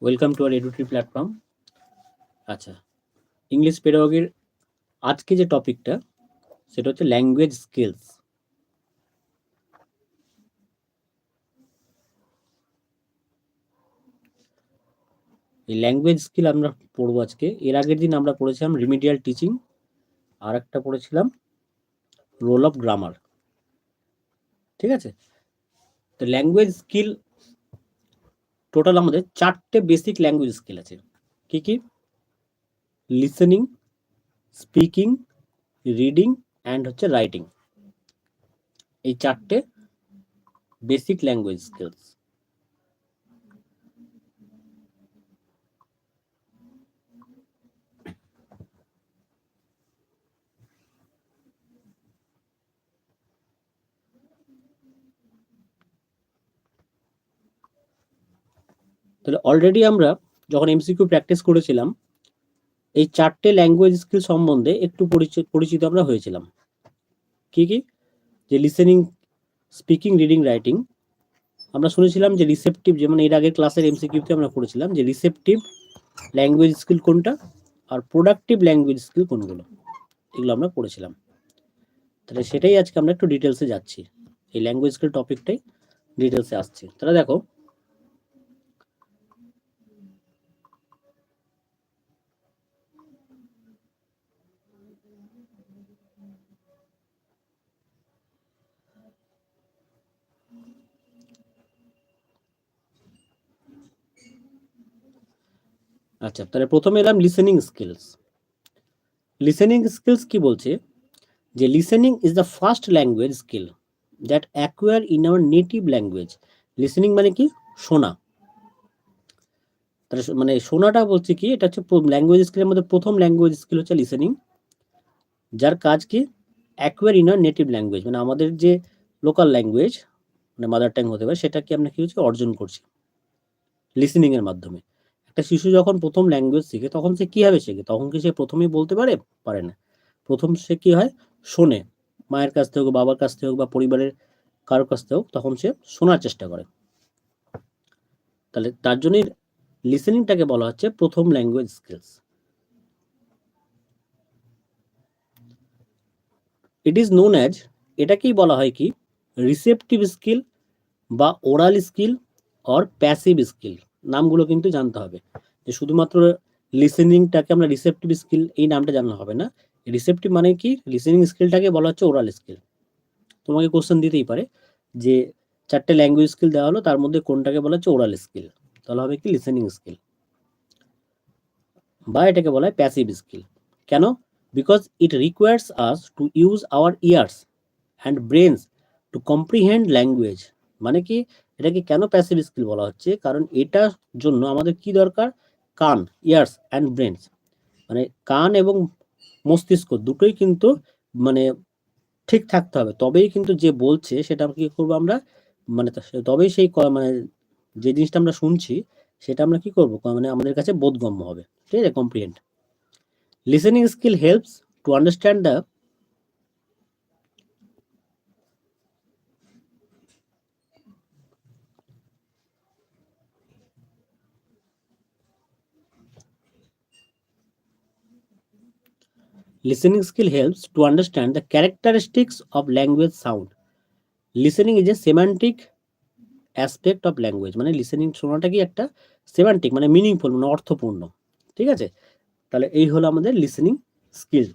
Welcome to our EDUTREE platform. আচ্ছা, English পেডাগজির আজকে যে টপিকটা সেটা হচ্ছে ল্যাঙ্গুয়েজ স্কিলস। এই ল্যাঙ্গুয়েজ স্কিল আমরা পড়বো আজকে। এর আগের দিন আমরা পড়েছিলাম রিমিডিয়াল টিচিং, আর একটা পড়েছিলাম রোল অফ গ্রামার। ঠিক আছে, তো ল্যাঙ্গুয়েজ স্কিল টোটাল আমাদের 4টে বেসিক ল্যাঙ্গুয়েজ স্কিল আছে। কি কি? লিসেনিং, স্পিকিং, রিডিং অ্যান্ড হচ্ছে রাইটিং। এই 4টে বেসিক ল্যাঙ্গুয়েজ স্কিলস। তাহলে অলরেডি আমরা যখন এমসিকিউ প্র্যাকটিস করেছিলাম এই 4টে ল্যাঙ্গুয়েজ স্কিল সম্বন্ধে একটু পরিচিত আমরা হয়েছিলাম। কি কি? যে লিসেনিং, স্পিকিং, রিডিং, রাইটিং। আমরা শুনেছিলাম যে রিসেপটিভ, যেমন এর আগের ক্লাসের এমসিকিউতে আমরা পড়েছিলাম যে রিসেপটিভ ল্যাঙ্গুয়েজ স্কিল কোনটা আর প্রোডাক্টিভ ল্যাঙ্গুয়েজ স্কিল কোনগুলো, এগুলো আমরা পড়েছিলাম। তাহলে সেটাই আজকে আমরা একটু ডিটেলসে যাচ্ছি, এই ল্যাঙ্গুয়েজ স্কিল টপিকটাই ডিটেলসে আসছে। তাহলে দেখো, আচ্ছা তাহলে প্রথমে এলাম লিসেনিং স্কিলস। লিসেনিং স্কিলস কি বলছে? যে listening is the first language skill that acquire in our native language. Listening মানে কি? শোনা। তাহলে মানে শোনাটা বলছে কি, এটা হচ্ছে ল্যাঙ্গুয়েজ স্কিলের মধ্যে প্রথম ল্যাঙ্গুয়েজ স্কিল হচ্ছে লিসেনিং, যার কাজ কি? Acquire in our native language, মানে আমাদের যে লোকাল ল্যাঙ্গুয়েজ, মানে মাদার টাং হতে পারে, সেটাকে আমরা কি হচ্ছে অর্জন করছি লিসেনিং এর মাধ্যমে। একটা শিশু যখন প্রথম ল্যাঙ্গুয়েজ শিখে তখন সে কিভাবে শেখে? তখন কি সে প্রথমেই বলতে পারে না। প্রথম সে কি হয়? শোনে, মায়ের কাছ থেকে হোক, বাবার কাছ থেকে হোক, বা পরিবারের কারোর কাছ থেকে হোক, তখন সে শোনার চেষ্টা করে। তাহলে তার জন্যই লিসেনিংটাকে বলা হচ্ছে প্রথম language skills. It is known as, এটাকেই বলা হয় কি? রিসেপটিভ স্কিল বা oral skill or passive skill. নামগুলো কিন্তু জানতে হবে, যে শুধুমাত্র লিসেনিংটাকে আমরা রিসেপটিভ স্কিল এই নামটা জানলে হবে না। রিসেপটিভ মানে কি? লিসেনিং স্কিলটাকে বলা হচ্ছে ওরাল স্কিল। তোমাকে কোশ্চেন দিতেই পারে যে 4টে ল্যাঙ্গুয়েজ স্কিল দেওয়া হলো, তার মধ্যে কোনটাকে বলা হচ্ছে ওরাল স্কিল, তাহলে হবে কি? Listening skill. বা এটাকে বলা হয় প্যাসিভ স্কিল। কেন? Because it requires us to use our ears and brains to comprehend language. মানে কি, এটাকে কেন প্যাসিভ স্কিল বলা হচ্ছে? কারণ এটার জন্য আমাদের কি দরকার? কান, ইয়ার্স অ্যান্ড ব্রেনস, মানে কান এবং মস্তিষ্ক দুটোই কিন্তু মানে ঠিক থাকতে হবে, তবেই কিন্তু যে বলছে সেটা কি করবো আমরা, মানে তবেই সেই মানে যে জিনিসটা আমরা শুনছি সেটা আমরা কি করবো, মানে আমাদের কাছে বোধগম্য হবে। ঠিক আছে, comprehend. Listening skill helps to understand the listening skill helps to understand the characteristics of language sound. Listening is a semantic aspect of language, মানে লিসেনিং শোনাটা কি একটা সেমান্টিক, মানে মিনিংফুল, মানে অর্থপূর্ণ। ঠিক আছে, তাহলে এই হলো আমাদের লিসেনিং স্কিল।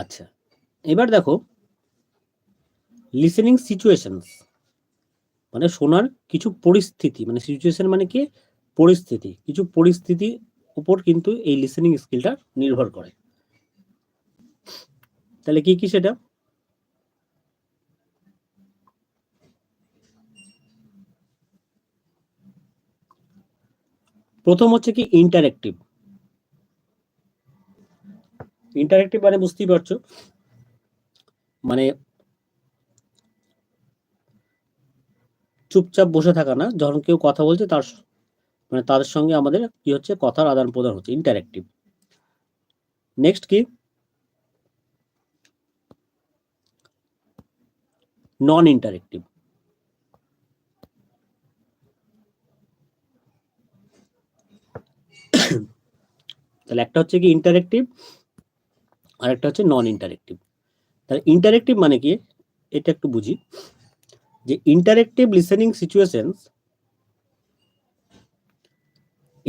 আচ্ছা, এবার দেখো লিসেনিং সিচুয়েশনস, মানে শোনার কিছু পরিস্থিতি, মানে সিচুয়েশন মানে কি? পরিস্থিতি। কিছু পরিস্থিতির উপর কিন্তু এই লিসেনিং স্কিলটা নির্ভর করে। তাহলে কি কি সেটা? প্রথম হচ্ছে কি? ইন্টারেক্টিভ। ইন্টারেক্টিভ মানে বুঝতেই পারছো, মানে চুপচাপ বসে থাকা না, যখন কেউ কথা বলছে তার মানে তাদের সঙ্গে আমাদের কি হচ্ছে? কথার আদান প্রদান হচ্ছে, ইন্টারেক্টিভ। নেক্সট কি? নন ইন্টারেক্টিভ। তাহলে একটা হচ্ছে কি ইন্টারেক্টিভ, আর একটা হচ্ছে নন ইন্টারেক্টিভ। তাহলে ইন্টারেক্টিভ মানে কি এটা একটু বুঝি, যে interactive listening situations,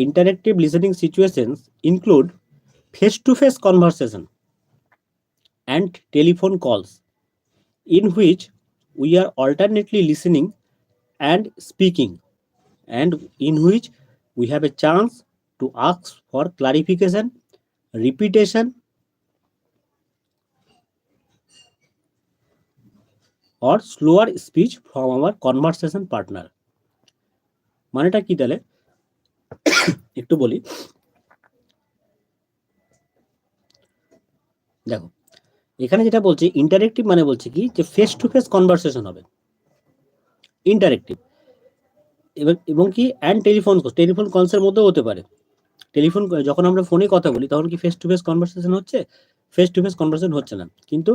interactive listening situations include face-to-face conversation and telephone calls in which we are alternately listening and speaking, and in which we have a chance to ask for clarification, repetition, or slower speech from our conversation partner. মানেটা কি তাহলে একটু বলি। দেখো, এখানে যেটা বলছে interactive মানে বলছে কি যে ফেস টু ফেস কনভারসেশন হবে, ইন্টারেক্টিভ। এবং কি অ্যান্ড টেলিফোন কলসের মধ্যেও হতে পারে। টেলিফোন যখন আমরা ফোনে কথা বলি তখন কি ফেস টু ফেস কনভারসেশন হচ্ছে? ফেস টু ফেস কনভারসেশন হচ্ছে না, কিন্তু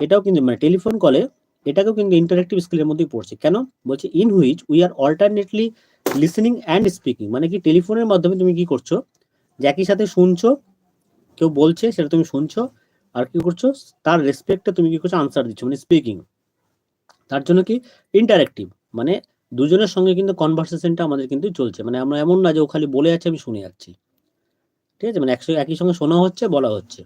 এটাও কিন্তু মানে টেলিফোন কলে এটাকেও কিন্তু ইন্টারেক্টিভ স্কিলের মধ্যেই পড়ছে। কেন বলছে in which we are alternately listening and speaking, মানে কি টেলিফোনের মাধ্যমে তুমি কি করছো, যে একই সাথে শুনছো, কেউ বলছে সেটা তুমি শুনছো, আর কি করছো তার রেসপেক্টে তুমি কি করছো আনসার দিচ্ছ, মানে স্পিকিং। তার জন্য কি ইন্টারেক্টিভ, মানে দুজনের সঙ্গে কিন্তু কনভারসেশনটা আমাদের কিন্তু চলছে, মানে আমরা এমন না যে ও খালি বলে যাচ্ছে আমি শুনে যাচ্ছি। ঠিক আছে, মানে একই সঙ্গে শোনা হচ্ছে, বলা হচ্ছে।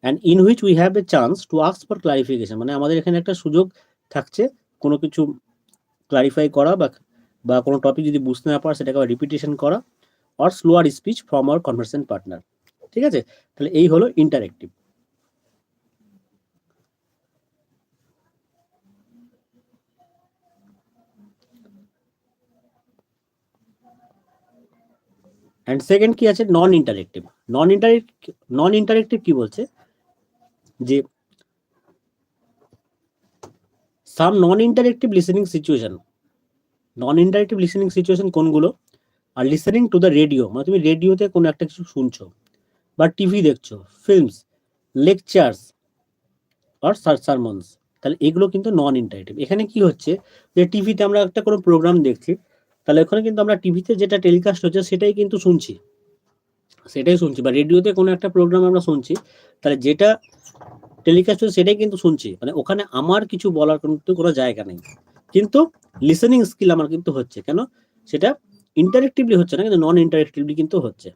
And in which we have a chance to ask for clarification, মানে আমাদের এখানে একটা সুযোগ থাকছে কোনো কিছু ক্লারিফাই করা, বা কোনো টপিক যদি বুঝতে না পারে সেটাকে রিপিটেশন করা, or slower speech from our conversation partner. ঠিক আছে, তাহলে এই হলো ইন্টারেক্টিভ। অ্যান্ড সেকেন্ড কি আছে, নন ইন্টারেক্টিভ। নন ইন্টারেক্টিভ কি বলছে, যে সাম নন ইন্টারেক্টিভ লিসেনিং সিচুয়েশন। নন ইন্টারেক্টিভ লিসেনিং সিচুয়েশন কোনগুলো? আর লিসেনিং টু দ্য রেডিও, মানে তুমি রেডিওতে কোনো একটা কিছু শুনছো, বা টিভি দেখছো, ফিল্মস, লেকচার্স আর সারমন্স। তাহলে এগুলো কিন্তু নন ইন্টারেক্টিভ। এখানে কি হচ্ছে, যে টিভিতে আমরা একটা কোনো প্রোগ্রাম দেখছি, তাহলে ওখানে কিন্তু আমরা টিভিতে যেটা টেলিকাস্ট হচ্ছে সেটাই শুনছি, বা রেডিওতে কোনো একটা প্রোগ্রাম আমরা শুনছি, তাহলে যেটা টেলিকাস্ট হচ্ছে সেটাই কিন্তু শুনছি, মানে ওখানে আমার কিছু বলার কিন্তু কোনো জায়গা নেই। কিন্তু লিসেনিং স্কিল আমার কিন্তু হচ্ছে, কেন সেটা ইন্টারেক্টিভলি হচ্ছে না, কিন্তু নন ইন্টারেক্টিভলি কিন্তু হচ্ছে।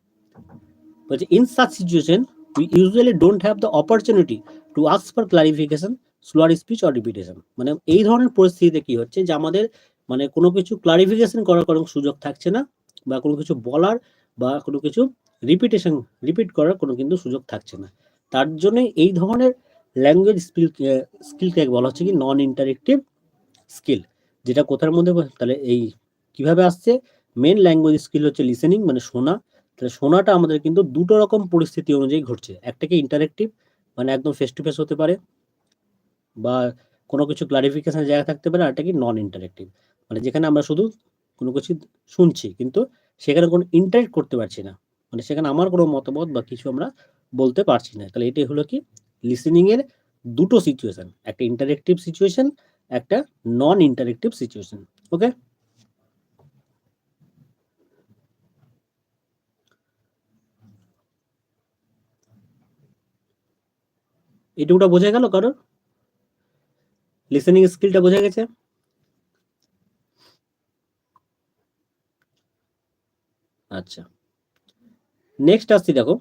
বলছে in such situation we usually don't have the opportunity to ask for clarification, slower speech or repetition. মানে এই ধরনের পরিস্থিতিতে কি হচ্ছে, যে আমাদের মানে কোনো কিছু ক্লারিফিকেশন করার কোনো সুযোগ থাকছে না, বা কোনো কিছু বলার, বা কোনো কিছু রিপিটেশন রিপিট করার কোনো কিন্তু সুযোগ থাকছে না। তার জন্য এই ধরনের ল্যাঙ্গুয়েজ স্কিলকে বলা হচ্ছে কি নন ইন্টারেক্টিভ স্কিল। যেটা কোথার মধ্যে তাহলে এই কিভাবে আসছে, মেন ল্যাঙ্গুয়েজ স্কিল হচ্ছে লিসেনিং, মানে শোনা। তাহলে শোনাটা আমাদের কিন্তু দুটো রকম পরিস্থিতি অনুযায়ী ঘটছে, একটাকে ইন্টারেক্টিভ মানে একদম ফেস টু ফেস হতে পারে, বা কোনো কিছু ক্লারিফিকেশনের জায়গা থাকতে পারে, আর একটা কি নন ইন্টারেক্টিভ, মানে যেখানে আমরা শুধু কোনো কিছু শুনছি কিন্তু সেখানে কোনো ইন্টারেক্ট করতে পারছি না, মানে সেখানে আমার কোনো মতামত বা কিছু আমরা বলতে পারছি না। তাহলে এটাই হলো কি লিসেনিং এর দুটো সিচুয়েশন, একটা ইন্টারেক্টিভ সিচুয়েশন, একটা নন ইন্টারেক্টিভ সিচুয়েশন। ওকে, এটুকুটা বোঝা গেল কারোর? লিসেনিং স্কিলটা বোঝা গেছে? আচ্ছা, নেক্সট আসছি, দেখো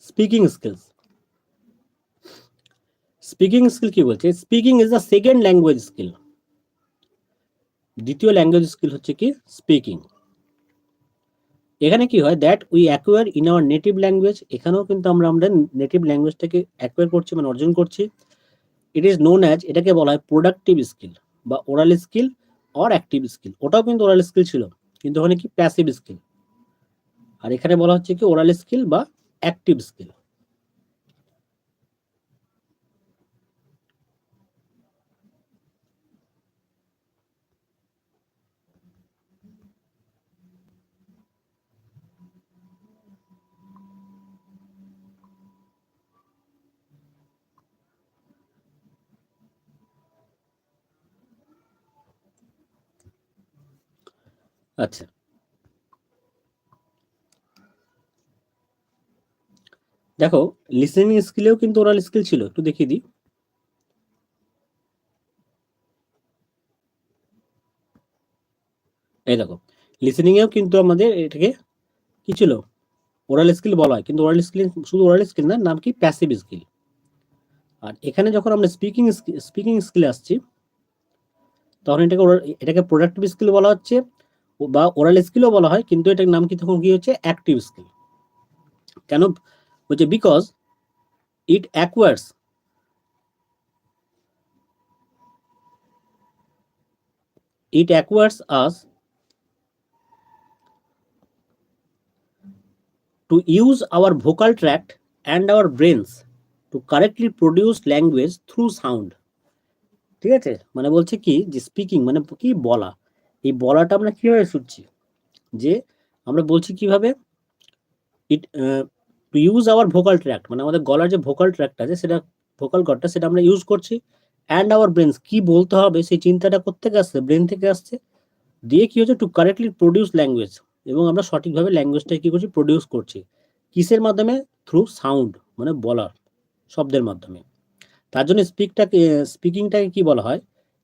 স্পিকিং স্কিলস। স্পিকিং স্কিল কি বলছে, speaking is the second language skill. দ্বিতীয় ল্যাঙ্গুয়েজ স্কিল হচ্ছে কি স্পিকিং। এখানে কি হয়, that we acquire in our native language, এখানেও কিন্তু আমরা আমাদের নেটিভ ল্যাঙ্গুয়েজটাকে অ্যাকোয়ার করছি, মানে অর্জন করছি। ইট ইজ নোন অ্যাজ, এটাকে বলা হয় প্রোডাক্টিভ স্কিল, বা oral skill or active skill. ওটাও কিন্তু ওরাল স্কিল ছিল, কিন্তু ওখানে কি প্যাসিভ স্কিল, আর এখানে বলা হচ্ছে কি ওরাল স্কিল বা অ্যাক্টিভ স্কিল। আচ্ছা, দেখো লিসেনিং স্কিলেও কিন্তু ওরাল স্কিল ছিল, একটু দেখিয়ে দিই। এই দেখো, লিসেনিং এও কিন্তু আমাদের এটাকে কি ছিল, ওরাল স্কিল বলা হয়, কিন্তু ওরাল স্কিল শুধু ওরাল স্কিল না, নাম কি প্যাসিভ স্কিল। আর এখানে যখন আমরা স্পিকিং স্কিলে আসছি, তখন এটাকে প্রোডাক্টিভ স্কিল বলা হচ্ছে, বা ওরাল স্কিলও বলা হয়, কিন্তু এটার নাম কি তখন কি হচ্ছে, অ্যাক্টিভ স্কিল। কেন হচ্ছে, because it acquires us to use our vocal tract and our brains to correctly produce language through sound। ঠিক আছে, মানে বলছে কি যে স্পিকিং মানে কি বলা, এই বলাটা আমরা কিভাবে শুনছি, যে আমরা বলছি কিভাবে, it to use our vocal tract, মানে আমাদের গলার যে ভোকাল ট্র্যাক্ট আছে, সেটা ভোকাল কর্ডটা, সেটা আমরা ইউজ করছি। অ্যান্ড আওয়ার ব্রেনস, কি বলতে হবে সেই চিন্তাটা কোত্থেকে আসছে, ব্রেন থেকে আসছে। দিয়ে কি হচ্ছে, টু কারেক্টলি প্রডিউস ল্যাঙ্গুয়েজ, এবং আমরা সঠিকভাবে ল্যাঙ্গুয়েজটা কি করছি, প্রডিউস করছি। কিসের মাধ্যমে, থ্রু সাউন্ড, মানে বলার, শব্দের মাধ্যমে। তার জন্য স্পিকিংটাকে কি বলা হয়,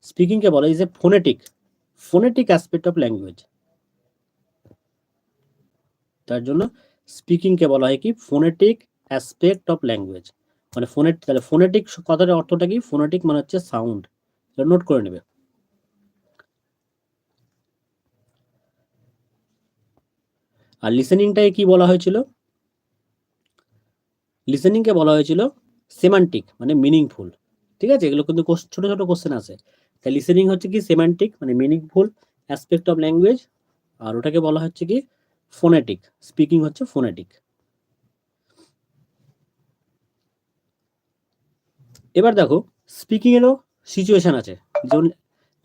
স্পিকিংকে বলা is a phonetic aspect of language. তার জন্য স্পিকিংকে বলা হয় কি, ফোনেটিক অ্যাসপেক্ট অফ ল্যাঙ্গুয়েজ। মানে তাহলে ফোনেটিক কথাটার অর্থটা কি, ফোনেটিক মানে হচ্ছে সাউন্ড, নোট করে নেবে। আর লিসেনিংটাকে কি বলা হয়েছিল, লিসেনিংকে বলা হয়েছিল সেমান্টিক, মানে মিনিংফুল। ঠিক আছে, এগুলো কিন্তু ছোট ছোট কোশ্চেন আছে। তাই লিসেনিং হচ্ছে কি সেমান্টিক, মানে মিনিংফুল অ্যাসপেক্ট অফ ল্যাঙ্গুয়েজ, আর ওটাকে বলা হচ্ছে কি ফোনেটিক, স্পিকিং হচ্ছে ফোনেটিক। এবার দেখো, স্পিকিং এরও সিচুয়েশন আছে, যেমন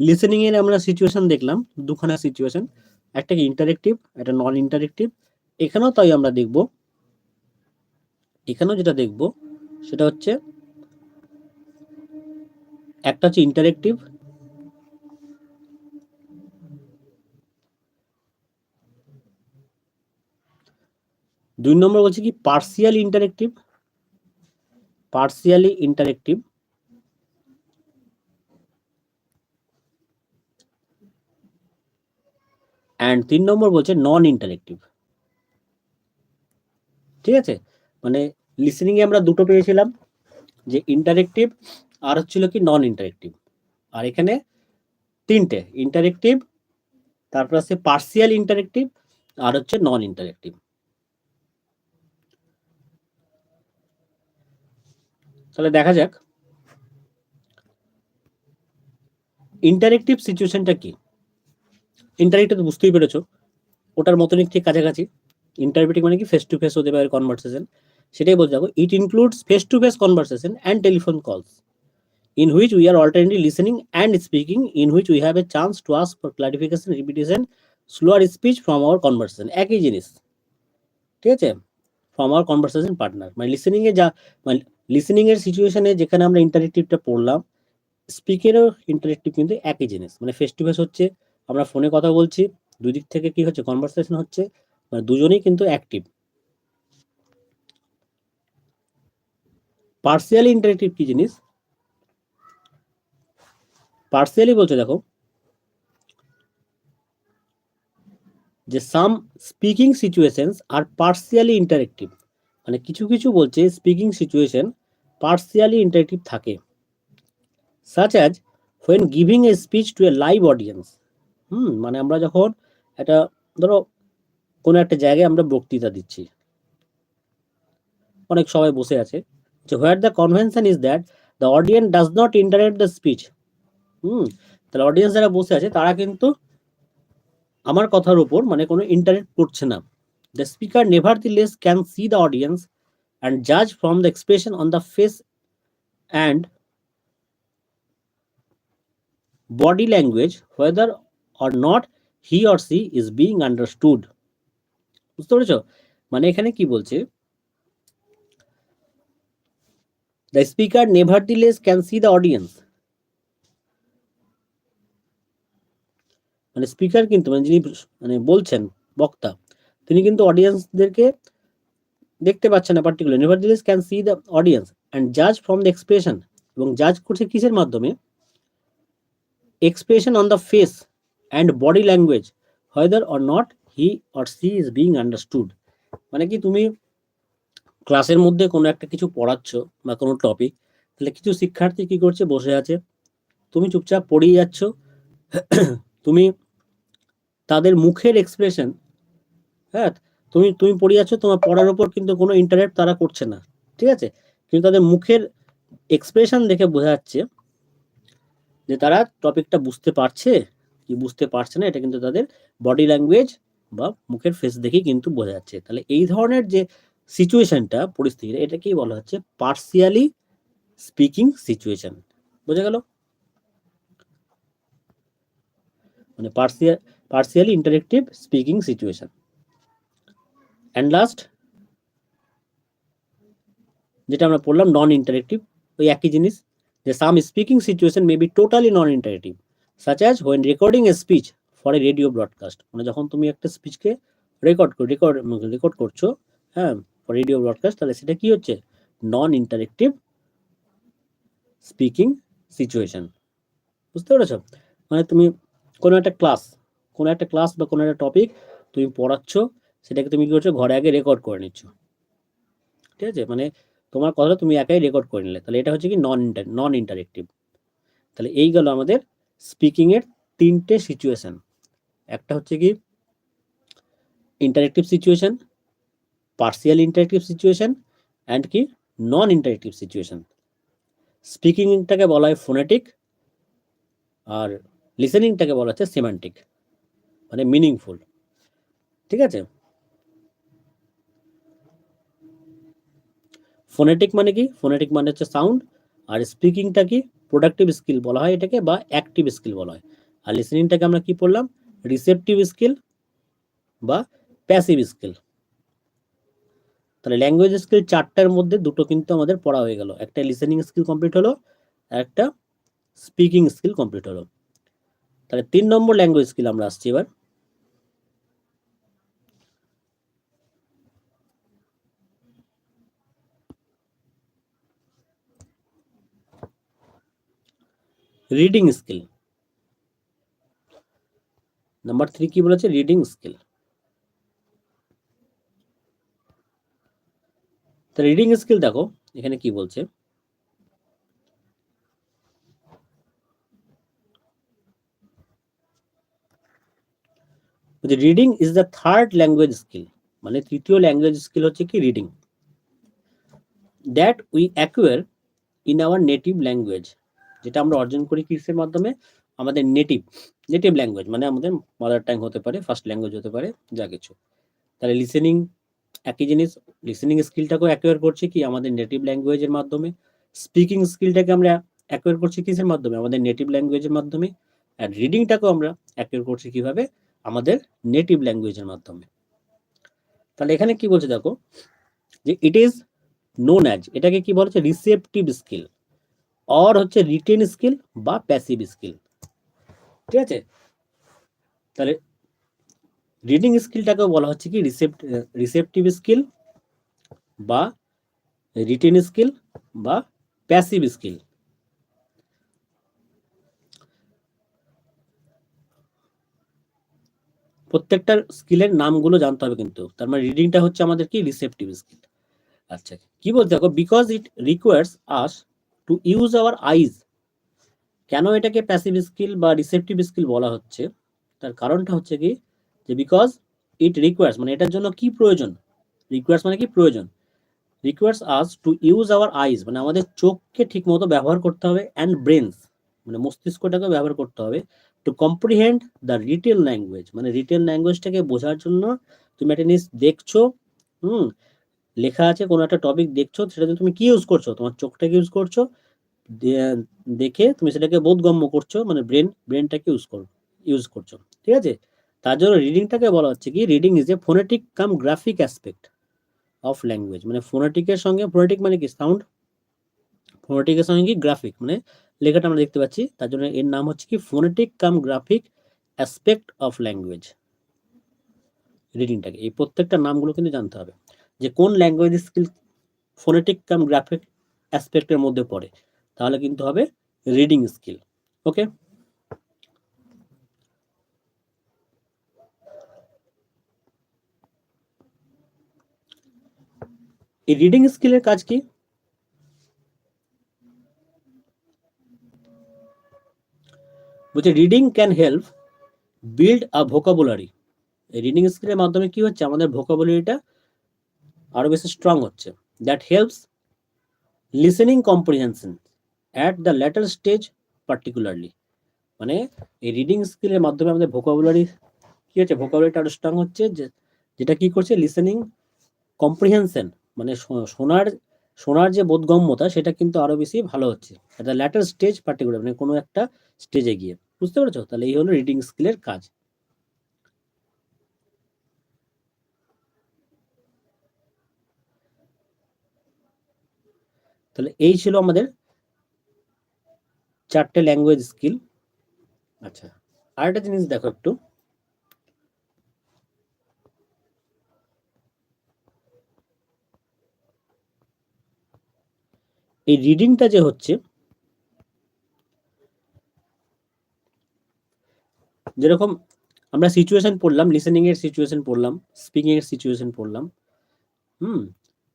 লিসেনিং এর আমরা সিচুয়েশন দেখলাম, দুখানা সিচুয়েশন, একটা কি ইন্টারেক্টিভ, একটা নন ইন্টারেক্টিভ। এখানেও তাই আমরা দেখব, এখানেও যেটা দেখব সেটা হচ্ছে, একটা হচ্ছে ইন্টারেক্টিভ, দুই নম্বর বলছে কি পার্সিয়ালি ইন্টারেক্টিভ, অ্যান্ড তিন নম্বর বলছে নন ইন্টারেক্টিভ। ঠিক আছে, মানে লিসেনিং এ আমরা দুটো পেয়েছিলাম, যে ইন্টারেক্টিভ আর হচ্ছিল কি নন ইন্টারেক্টিভ। আর এখানে তিনটে, ইন্টারেক্টিভ, তারপর আছে পার্সিয়াল ইন্টারেক্টিভ, আর হচ্ছে নন ইন্টারেক্টিভ। তাহলে দেখা যাক ইন্টারেক্টিভ সিচুয়েশনটা কি। ইন্টারেক্টিভ তো বুঝতেই পেরেছো, ওটার মতনই ঠিক কাছাকাছি। ইন্টারপ্রেটিং মানে কি ফেস টু ফেস হতে পারে কনভারসেশন, সেটাই বলতে যাবো। It includes face to face conversation and telephone কলস in which we are alternately listening and speaking, in which we have a chance to ask for clarification, repetition, slower speech from our conversation, একই জিনিস। ঠিক আছে, from our conversation partner, মানে listening এ যা, মানে listening এর সিচুয়েশনে যেখানে আমরা ইন্টারেক্টিভটা পড়লাম, স্পিকেরও ইন্টারেক্টিভ কিন্তু একই জিনিস। মানে ফেস টু ফেস হচ্ছে, আমরা ফোনে কথা বলছি, দুই দিক থেকে কি হচ্ছে, কনভারসেশন হচ্ছে, মানে দুজনেই কিন্তু অ্যাক্টিভ। পার্সিয়ালি ইন্টারেক্টিভ কি জিনিস, পার্সিয়ালি বলছে দেখো, যে সাম স্পিকিং সিচুয়েশনস আর পার্সিয়ালি ইন্টারেক্টিভ, মানে কিছু কিছু বলছে স্পিকিং সিচুয়েশন পার্সিয়ালি ইন্টারেক্টিভ থাকে, such as when giving a speech to A live audience. মানে আমরা যখন একটা, ধরো কোনো একটা জায়গায় আমরা বক্তৃতা দিচ্ছি, অনেক সবাই বসে আছে, যে where the convention is that the audience does not interact the speech. তাহলে অডিয়েন্স যারা বসে আছে তারা কিন্তু আমার কথার উপর মানে কোনো ইন্টারেক্ট করছে না। The speaker nevertheless can see the audience and judge from the expression on the face and body language whether or not he or she is being understood। বুঝতে পেরেছো, মানে এখানে কি বলছে, the speaker nevertheless can see the audience, মানে speaker কিন্তু মানে যিনি মানে বলছেন বক্তা, তিনি কিন্তু অডিয়েন্সদেরকে দেখতে পাচ্ছে না particular, নেভারদিলেস can see the audience and জাজ ফ্রম দ্য এক্সপ্রেশন, এবং জাজ করছে কিসের মাধ্যমে, expression on the face and body language whether or not he or she is being understood। মানে কি তুমি ক্লাসের মধ্যে কোনো একটা কিছু পড়াচ্ছ বা কোনো টপিক, তাহলে কিছু শিক্ষার্থী কি করছে, বসে আছে, তুমি চুপচাপ পড়িয়ে যাচ্ছ, তুমি তাদের মুখের এক্সপ্রেশন, হ্যাঁ, তুমি তুমি পড়িয়ে যাচ্ছ, তোমার পড়ার উপর কিন্তু কোনো ইন্টারেক্ট তারা করছে না, ঠিক আছে, কিন্তু তাদের মুখের এক্সপ্রেশন দেখে বোঝা যাচ্ছে যে তারা টপিকটা বুঝতে পারছে কি বুঝতে পারছে না, এটা কিন্তু তাদের বডি ল্যাঙ্গুয়েজ বা মুখের ফেস দেখেই কিন্তু বোঝা যাচ্ছে। তাহলে এই ধরনের যে সিচুয়েশনটা, পরিস্থিতিটা, এটাকেই বলা হচ্ছে পার্সিয়ালি স্পিকিং সিচুয়েশন। বোঝা গেল? মানে partially interactive speaking situation. And last যেটা আমরা পড়লাম নন ইন্টারেক্টিভ, ওই একই জিনিস, যে some speaking situation may be totally non interactive such as when recording a speech for a radio broadcast. মানে যখন তুমি একটা স্পিচকে রেকর্ড করছো, হ্যাঁ, ফর রেডিও ব্রডকাস্ট, তাহলে সেটা কি হচ্ছে, নন ইন্টারেক্টিভ স্পিকিং সিচুয়েশন। বুঝতে পেরেছ? মানে তুমি কোনো একটা ক্লাস বা কোনো একটা টপিক তুমি পড়াচ্ছ, সেটাকে তুমি কি করছো, ঘরে আগে রেকর্ড করে নিচ্ছ, ঠিক আছে, মানে তোমার কথাটা তুমি একাই রেকর্ড করে নিলে, তাহলে এটা হচ্ছে কি নন ইন্টারেক্টিভ। তাহলে এই গেল আমাদের স্পিকিং এর তিনটে সিচুয়েশন, একটা হচ্ছে কি interactive situation, partial interactive situation, and কি নন ইন্টারেক্টিভ সিচুয়েশন। স্পিকিংটাকে বলা হয় ফোনেটিক, আর লিসেনিংটাকে বলা হচ্ছে সেমান্টিক, মানে মিনিংফুল, ঠিক আছে। ফোনেটিক মানে কি, ফোনেটিক মানে হচ্ছে সাউন্ড, আর স্পিকিংটা কি প্রোডাক্টিভ স্কিল বলা হয় এটাকে, বা অ্যাক্টিভ স্কিল বলা হয়, আর লিসেনিংটাকে আমরা কি পড়লাম, রিসেপটিভ স্কিল বা প্যাসিভ স্কিল। তাহলে ল্যাঙ্গুয়েজ স্কিল চারটার মধ্যে দুটো কিন্তু আমাদের পড়া হয়ে গেল, একটা লিসেনিং স্কিল কমপ্লিট হলো, আর একটা স্পিকিং স্কিল কমপ্লিট হলো। তাহলে 3 নম্বর ল্যাঙ্গুয়েজ স্কিল আমরা আসছি এবার। Reading skill. নাম্বার 3 কি বলেছে, রিডিং স্কিল। তো রিডিং স্কিল দেখো এখানে কি বলছে, reading is the third language skill, মানে তৃতীয় ল্যাঙ্গুয়েজ স্কিল হচ্ছে কি reading, that we acquire in our native language, যেটা আমরা অর্জন করি কিসের মাধ্যমে, আমাদের নেটিভ ল্যাঙ্গুয়েজ, মানে আমাদের মাদার টাং হতে পারে, ফার্স্ট ল্যাঙ্গুয়েজ হতে পারে, যা কিছু। তাহলে লিসেনিং একই জিনিস, লিসেনিং স্কিলটাকেও অ্যাকোয়ার করছি কি আমাদের নেটিভ ল্যাঙ্গুয়েজের মাধ্যমে, স্পিকিং স্কিলটাকে আমরা অ্যাকোয়ার করছি কিসের মাধ্যমে, আমাদের নেটিভ ল্যাঙ্গুয়েজের মাধ্যমে, আর রিডিংটাকেও আমরা অ্যাকোয়ার করছি কিভাবে, আমাদের নেটিভ ল্যাঙ্গুয়েজের মাধ্যমে। তাহলে এখানে কি বলছে দেখো, যে ইট ইজ নোন অ্যাজ, এটাকে কি বলছে, রিসেপটিভ স্কিল, অর হচ্ছে রিটেন স্কিল বা প্যাসিভ স্কিল, ঠিক আছে। তাহলে রিডিং স্কিলটাকেও বলা হচ্ছে কি রিসেপটিভ স্কিল বা রিটেন স্কিল বা প্যাসিভ স্কিল। প্রত্যেকটা স্কিলের নামগুলো জানতে হবে কিন্তু, তার মানে রিডিংটা হচ্ছে আমাদের কি রিসেপটিভ স্কিল। আচ্ছা, কি বলতে দেখো, because it requires us to use our eyes. কেন এটাকে প্যাসিভ স্কিল বা রিসেপটিভ স্কিল বলা হচ্ছে, তার কারণটা হচ্ছে কি, যে বিকজ ইট রিকোয়ার্স মানে এটার জন্য কি প্রয়োজন, রিকোয়ার্স মানে কি প্রয়োজন, requires us to use our eyes মানে আমাদের চোখকে ঠিক মতো ব্যবহার করতে হবে, অ্যান্ড ব্রেনস মানে মস্তিষ্কটাকে ব্যবহার করতে হবে, to comprehend the written language মানে রিটেল ল্যাঙ্গুয়েজটাকে বোঝার জন্য। তুমি একটা জিনিস দেখছো, হুম, লেখা আছে কোনো একটা টপিক দেখছো, সেটাতে তুমি কি ইউজ করছো, তোমার চোখটাকে ইউজ করছো, দেখে তুমি সেটাকে বোধগম্য করছো, মানে ব্রেনটাকে ইউজ করছো, ঠিক আছে। তার জন্য রিডিংটাকে বলা হচ্ছে কি, reading is a phonetic cum graphic aspect of language, মানে ফোনেটিকের সঙ্গে, ফোনেটিক মানে কি সাউন্ড, ফোনেটিকের সঙ্গে কি গ্রাফিক মানে লেখাটা আমরা দেখতে পাচ্ছি, তার জন্য এর নাম হচ্ছে কি phonetic cum graphic aspect of language, রিডিংটাকে, এই প্রত্যেকটা নামগুলো কিন্তু জানতে হবে যে কোন language skill phonetic cum graphic অ্যাসপেক্টের মধ্যে পড়ে, তাহলে কিন্তু হবে রিডিং স্কিল। ওকে, এই রিডিং স্কিলের কাজ কি? বলছে reading can help build a vocabulary. এই রিডিং স্কিলের মাধ্যমে কি হচ্ছে, আমাদের ভোকাবুলারিটা আরো বেশি স্ট্রং হচ্ছে। That helps listening comprehension at the letter stage particularly. মানে এই রিডিং স্কিলের মাধ্যমে আমাদের ভোকাবুলারি কি হচ্ছে, ভোকাবুলারিটা আরো স্ট্রং হচ্ছে, যেটা কি করছে, লিসেনিং কম্প্রিহেনশন, মানে শোনার শোনার যে বোধগম্যতা সেটা কিন্তু আরো বেশি ভালো হচ্ছে। একটা ল্যাটার স্টেজ পার্টিকুলার, মানে কোনো একটা স্টেজে গিয়ে। বুঝতে পেরেছো? তাহলে এই হলো রিডিং স্কিলের কাজ। তাহলে এই ছিল আমাদের 4টে ল্যাঙ্গুয়েজ স্কিল। আচ্ছা, আরেকটা জিনিস দেখো একটু, এই রিডিংটা যে হচ্ছে, যেরকম আমরা সিচুয়েশন পড়লাম, লিসেনিং এর সিচুয়েশন পড়লাম, স্পিকিং এর সিচুয়েশন পড়লাম,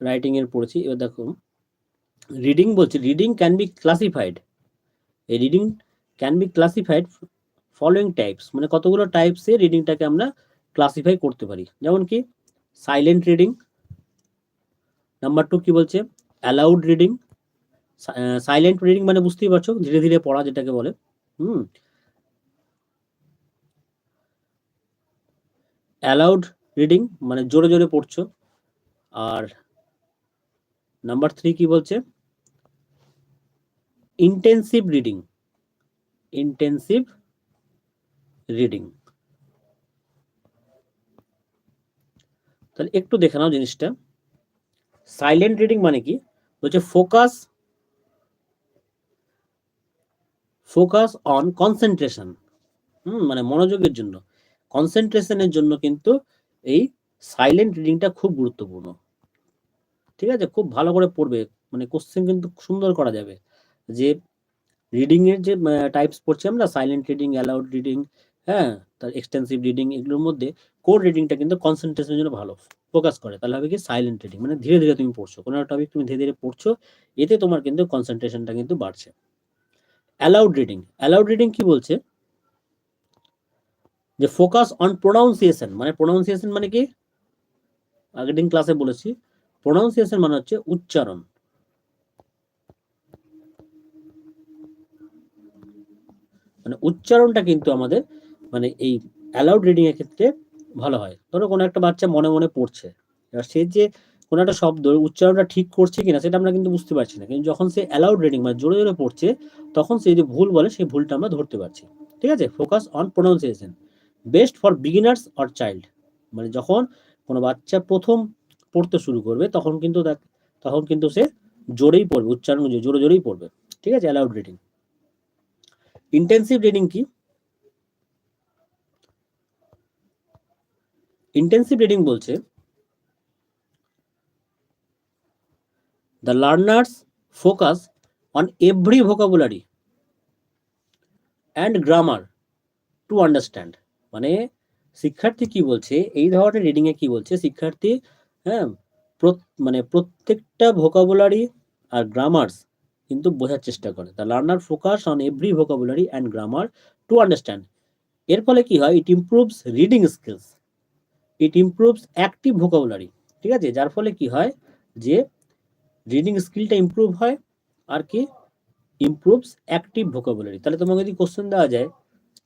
রাইটিং এর পড়েছি। এবার দেখো রিডিং বলছে, রিডিং ক্যান বি ক্লাসিফাইড, এই reading can be classified following types, মানে কতগুলো টাইপসে রিডিংটাকে আমরা ক্লাসিফাই করতে পারি। যেমন কি সাইলেন্ট রিডিং, নাম্বার 2 কি বলছে, অ্যালাউড রিডিং। সাইলেন্ট রিডিং মানে বুঝতেই পারছো, ধীরে ধীরে পড়া যেটাকে বলে। অ্যালাউড রিডিং মানে জোরে জোরে পড়ছো। আর নাম্বার 3 কি বলছে, ইন্টেন্সিভ রিডিং, ইন্টেন্সিভ রিডিং। তাহলে একটু দেখে নাও জিনিসটা। সাইলেন্ট রিডিং মানে কি বলছে, ফোকাস অন কনসেন্ট্রেশন, মানে মনোযোগের জন্য, কনসেন্ট্রেশনের জন্য কিন্তু এই সাইলেন্ট রিডিংটা খুব গুরুত্বপূর্ণ। ঠিক আছে, খুব ভালো করে পড়বে, মানে কোশ্চেন কিন্তু সুন্দর করা যাবে। যে রিডিং এর যে টাইপস পড়ছি আমরা, সাইলেন্ট রিডিং, অ্যালাউড রিডিং, হ্যাঁ, তার এক্সটেন্সিভ রিডিং, এগুলোর মধ্যে কোর রিডিংটা কিন্তু কনসেন্ট্রেশনের জন্য ভালো ফোকাস করে। তাহলে হবে কি সাইলেন্ট রিডিং, মানে ধীরে ধীরে তুমি পড়ছো, কোনো একটা টপিক তুমি ধীরে ধীরে পড়ছো, এতে তোমার কিন্তু কনসেন্ট্রেশনটা কিন্তু বাড়ছে। অ্যালাউড রিডিং, অ্যালাউড রিডিং কি বলছে, যে ফোকাস অন প্রোনাউন্সিয়েশন, মানে প্রোনাউন্সিয়েশন মানে কি, আগের দিন ক্লাসে বলেছি, প্রোনাউন্সিয়েশন মানে হচ্ছে উচ্চারণ। মানে উচ্চারণটা কিন্তু আমাদের, মানে এই অ্যালাউড রিডিং এর ক্ষেত্রে ভালো হয়। ধরো কোনো একটা বাচ্চা মনে মনে পড়ছে, এবার সে যে কোনো একটা শব্দ উচ্চারণটা ঠিক করছে কিনা সেটা আমরা কিন্তু বুঝতে পারছি না, কিন্তু যখন সে অ্যালাউড রিডিং মানে জোরে জোরে পড়ছে, তখন সে যদি ভুল বলে সেই ভুলটা আমরা ধরতে পারছি। ঠিক আছে, focus on pronunciation, best for beginners or child, মানে যখন কোনো বাচ্চা প্রথম পড়তে শুরু করবে তখন কিন্তু সে জোরেই পড়বে, উচ্চারণ জোরে জোরেই পড়বে। ঠিক আছে, অ্যালাউড রিডিং। ইন্টেন্সিভ রিডিং কি, ইন্টেন্সিভ রিডিং বলছে, the learners focus on every vocabulary and grammar to understand। মানে শিক্ষার্থী কি বলছে, এই ধরনের রিডিং এ কি বলছে, শিক্ষার্থী, হ্যাঁ, মানে প্রত্যেকটা ভোকাবুলারি আর গ্রামার্স কিন্তু বোঝার চেষ্টা করে। The learner focus on every vocabulary and grammar to understand. এর ফলে কি হয়, ইট ইমপ্রুভস রিডিং স্কিলস, ইট ইমপ্রুভস অ্যাক্টিভ ভোকাবুলারি। ঠিক আছে, যার ফলে কি হয়, যে রিডিং স্কিলটা ইমপ্রুভ হয়, আর কি, ইমপ্রুভস অ্যাক্টিভ ভোকাবুলারি। তাহলে তোমাকে যদি কোশ্চেন দেওয়া যায়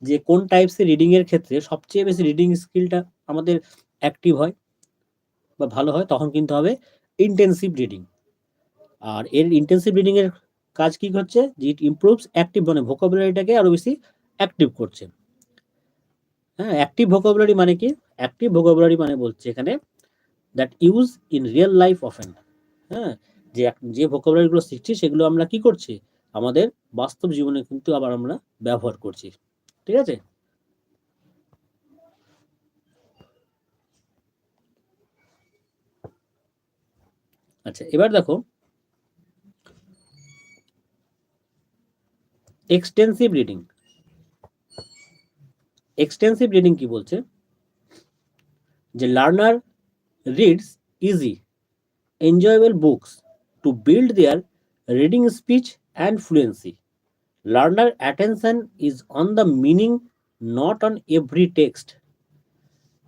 যে কোন টাইপসের রিডিং এর ক্ষেত্রে সবচেয়ে বেশি রিডিং স্কিলটা আমাদের অ্যাক্টিভ হয় বা ভালো হয়, তখন কিন্তু হবে ইন্টেন্সিভ রিডিং। আর এর ইন্টেন্সিভ রিডিং এর কাজ কি হচ্ছে, যে ইট ইমপ্রুভস অ্যাক্টিভ, মানে ভোকাবুলারিটাকে আরো বেশি অ্যাক্টিভ করছে। হ্যাঁ, অ্যাক্টিভ ভোকাবুলারি মানে কি, অ্যাক্টিভ ভোকাবুলারি মানে বলছে এখানে that use in real life often. হ্যাঁ, যে যে ভোকাবুলারিগুলো শিখছি সেগুলো আমরা কি করছি, আমাদের বাস্তব জীবনে কিন্তু আবার আমরা ব্যবহার করছি। ঠিক আছে, আচ্ছা, এবার দেখো এক্সটেন্সিভ রিডিং। এক্সটেন্সিভ রিডিং কি বলছে, যে learner reads easy enjoyable books to build their reading speech and fluency. Learner attention is on the meaning, not on every text.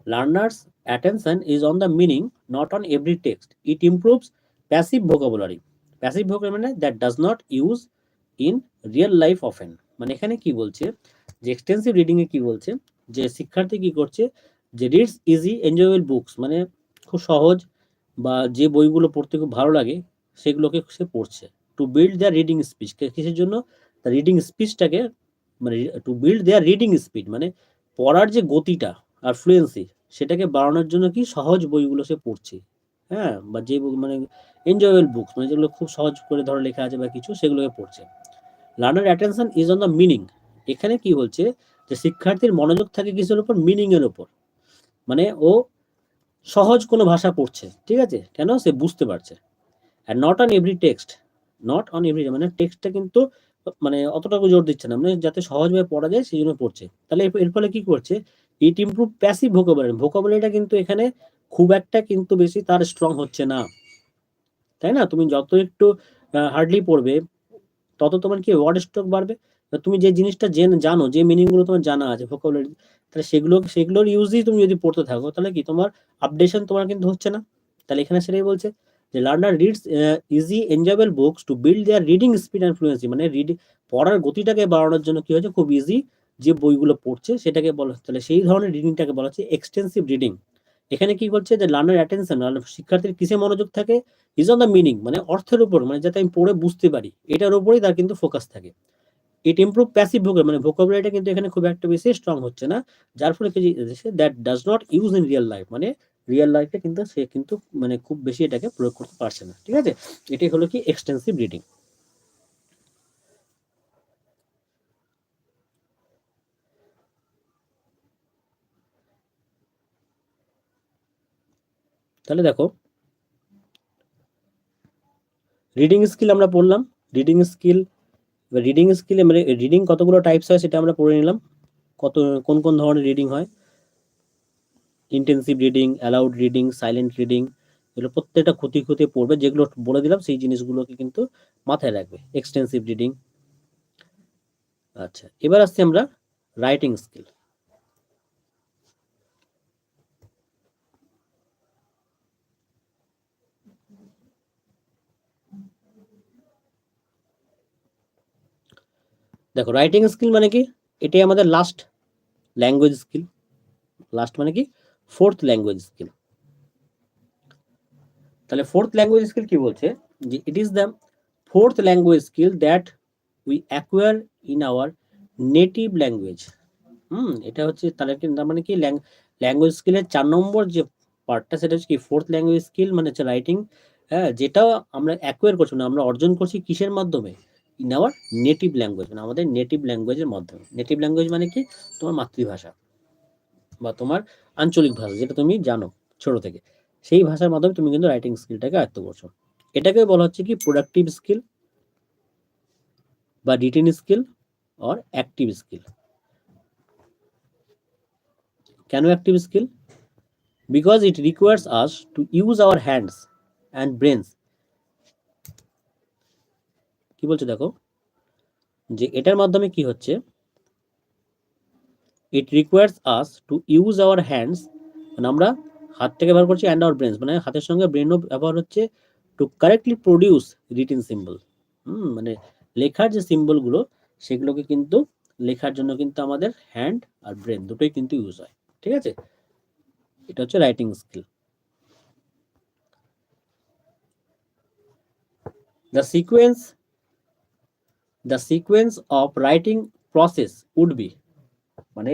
Learner's attention is on the meaning, not on every text. It improves passive vocabulary. Passive vocabulary that does not use in real life often. মানে এখানে কি বলছে, যে extensive reading a কি বলছে, যে শিক্ষার্থী কি করছে, যে রিডস ইজি এনজয়েবল বুকস, মানে খুব সহজ বা যে বইগুলো পড়তে খুব ভালো লাগে সেগুলোকে সে পড়ছে। To build there reading speech, কিসের জন্য, তার রিডিং স্পিচটাকে, মানে to build there reading speed, মানে পড়ার যে গতিটা আর ফ্লুয়েন্সি সেটাকে বাড়ানোর জন্য কি সহজ বইগুলো সে পড়ছে। হ্যাঁ, বা যে মানে এনজয়েবল বুকস, মানে যেগুলো খুব সহজ করে ধরো লেখা আছে বা কিছু, সেগুলোকে পড়ছে। Learner attention is on the meaning. এখানে কি বলছে, যে শিক্ষার্থীর মনোযোগ থাকে কিসের উপর, মিনিং এর উপর। মানে ও সহজ কোনো ভাষা পড়ছে, ঠিক আছে, কেন, সে বুঝতে পারছে। Are not on every text, not on every, মানে টেক্সটটা কিন্তু মানে অতটাও জোর দিচ্ছে না, মানে যাতে সহজভাবে পড়া যায় সেই জন্য পড়ছে। তাহলে এর ফলে কি করছে, ইট ইমপ্রুভ প্যাসিভ ভোকাবুলারি। ভোকাবুলারিটা কিন্তু এখানে খুব একটা কিন্তু বেশি তার স্ট্রং হচ্ছে না, তাই না? তুমি যত একটু হার্ডলি পড়বে তত তোমার কি ওয়ার্ড স্টক বাড়বে। তুমি যে জিনিসটা জানো, যে মিনিং গুলো তোমার জানা আছে ভোকাবুলারি, তাহলে সেগুলোর ইউজই তুমি যদি পড়তে থাকো, তাহলে কি তোমার আপডেশন তোমার কিন্তু হচ্ছে না। তাহলে এখানে সেটাই বলছে, যে learner reads easy enjoyable books to build there reading speed and fluency, মানে পড়ার গতিটাকে বাড়ানোর জন্য কি হচ্ছে, খুব ইজি যে বইগুলো পড়ছে সেটাকে বলা, তাহলে সেই ধরনের রিডিংটাকে বলা হচ্ছে এক্সটেন্সিভ রিডিং। এখানে কি করছে, যে লার্নার অ্যাটেনশন, শিক্ষার্থীর কিসে মনোযোগ থাকে, ইজ অন দ্য মিনিং, মানে অর্থের উপর, মানে যাতে আমি পড়ে বুঝতে পারি, এটার উপরেই তার কিন্তু ফোকাস থাকে। ইট ইমপ্রুভ প্যাসিভ ভোকাবুলারি, মানে ভোকাবুলারিটা কিন্তু এখানে খুব একটা বেশি স্ট্রং হচ্ছে না, যার ফলে কি that does not use in real life, মানে রিয়েল লাইফে কিন্তু সে কিন্তু মানে খুব বেশি এটাকে প্রয়োগ করতে পারছে না, ঠিক আছে। এটাই হলো কি এক্সটেন্সিভ রিডিং। তাহলে দেখো রিডিং স্কিল আমরা পড়লাম। রিডিং স্কিল, মানে রিডিং কতগুলো টাইপস হয় সেটা আমরা পড়ে নিলাম, কত কোন কোন ধরনের রিডিং হয়, intensive reading, allowed reading, silent reading, এগুলো প্রত্যেকটা খুঁটি খুঁটি পড়বে, যেগুলো বলে দিলাম সেই জিনিসগুলোকে কিন্তু মাথায় রাখবে। Extensive reading. আচ্ছা, এবার আসছি আমরা রাইটিং স্কিল। দেখো রাইটিং স্কিল মানে কি, এটাই আমাদের লাস্ট ল্যাঙ্গুয়েজ স্কিল। লাস্ট মানে কি, ফোর্থ ল্যাঙ্গুয়েজ স্কিল। তাহলে ফোর্থ ল্যাঙ্গুয়েজ স্কিল কি বলছে, যে it is the fourth language skill that we acquire in our native language. এটা হচ্ছে তাহলে তার মানে কি, ল্যাঙ্গুয়েজ স্কিলের 4 নম্বর যে পার্টটা, সেটা হচ্ছে কি ফোর্থ ল্যাঙ্গুয়েজ স্কিল, মানে হচ্ছে রাইটিং। হ্যাঁ, যেটাও আমরা অ্যাকোয়ার করছি, না আমরা অর্জন করছি কিসের মাধ্যমে, ইন আওয়ার নেটিভ ল্যাঙ্গুয়েজ, মানে আমাদের নেটিভ ল্যাঙ্গুয়েজের মাধ্যমে। নেটিভ ল্যাঙ্গুয়েজ মানে কি, তোমার মাতৃভাষা বা তোমার আঞ্চলিক ভাষা, যেটা তুমি জানো ছোট থেকে, সেই ভাষার মাধ্যমে তুমি কিন্তু রাইটিং স্কিলটাকে আয়ত্ত করছো। এটাকে বলা হচ্ছে কি প্রোডাক্টিভ স্কিল বা written skill or active skill. কেন active skill? because it requires us to use our hands and brains। কি বলছে দেখো, যে এটার মাধ্যমে কি হচ্ছে, it requires us to use our hands, মানে আমরা হাতটাকে ব্যবহার করছি, and our brains, মানে হাতের সঙ্গে ব্রেনও ব্যবহার হচ্ছে, to correctly produce written symbol। মানে লেখার যে সিম্বলগুলো সেগুলোকে কিন্তু লেখার জন্য কিন্তু আমাদের হ্যান্ড আর ব্রেন দুটোই কিন্তু ইউজ হয়, ঠিক আছে। এটা হচ্ছে writing skill. the sequence the sequence of writing process would be, মানে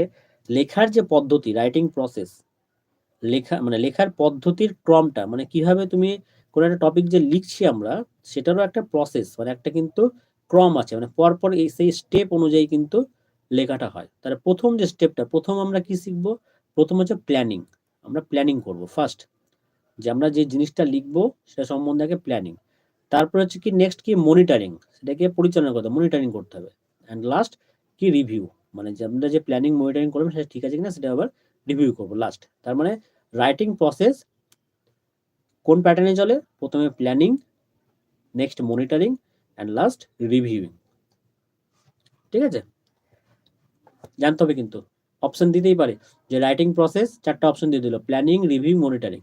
লেখার যে পদ্ধতি, রাইটিং প্রসেস, লেখার পদ্ধতির ক্রমটা, মানে কিভাবে তুমি কোনো একটা টপিক যে লিখছি আমরা, সেটারও একটা প্রসেস, মানে একটা কিন্তু ক্রম আছে, মানে পরপর সেই স্টেপ অনুযায়ী কিন্তু লেখাটা হয়। তাহলে প্রথম যে স্টেপটা, প্রথম আমরা কি শিখবো, প্রথম হচ্ছে প্ল্যানিং। আমরা প্ল্যানিং করব ফার্স্ট। যে আমরা যে জিনিসটা লিখবো সেটা সম্বন্ধে আগে প্ল্যানিং, তারপর হচ্ছে কি নেক্সট কি মনিটরিং, সেটাকে পরিচালনা করতে মনিটরিং করতে হবে, অ্যান্ড লাস্ট কি রিভিউ, মানে যে আমরা যে প্ল্যানিং মনিটরিং করবো সেটা ঠিক আছে কিনা সেটা আবার রিভিউ করবো লাস্ট। তার মানে রাইটিং প্রসেস কোন প্যাটার্নে চলে, প্রথমে planning, next monitoring, and last reviewing. ঠিক আছে, জানতে হবে কিন্তু অপশন দিতেই পারে যে রাইটিং প্রসেস, চারটা অপশন দিয়ে দিল planning, review, monitoring.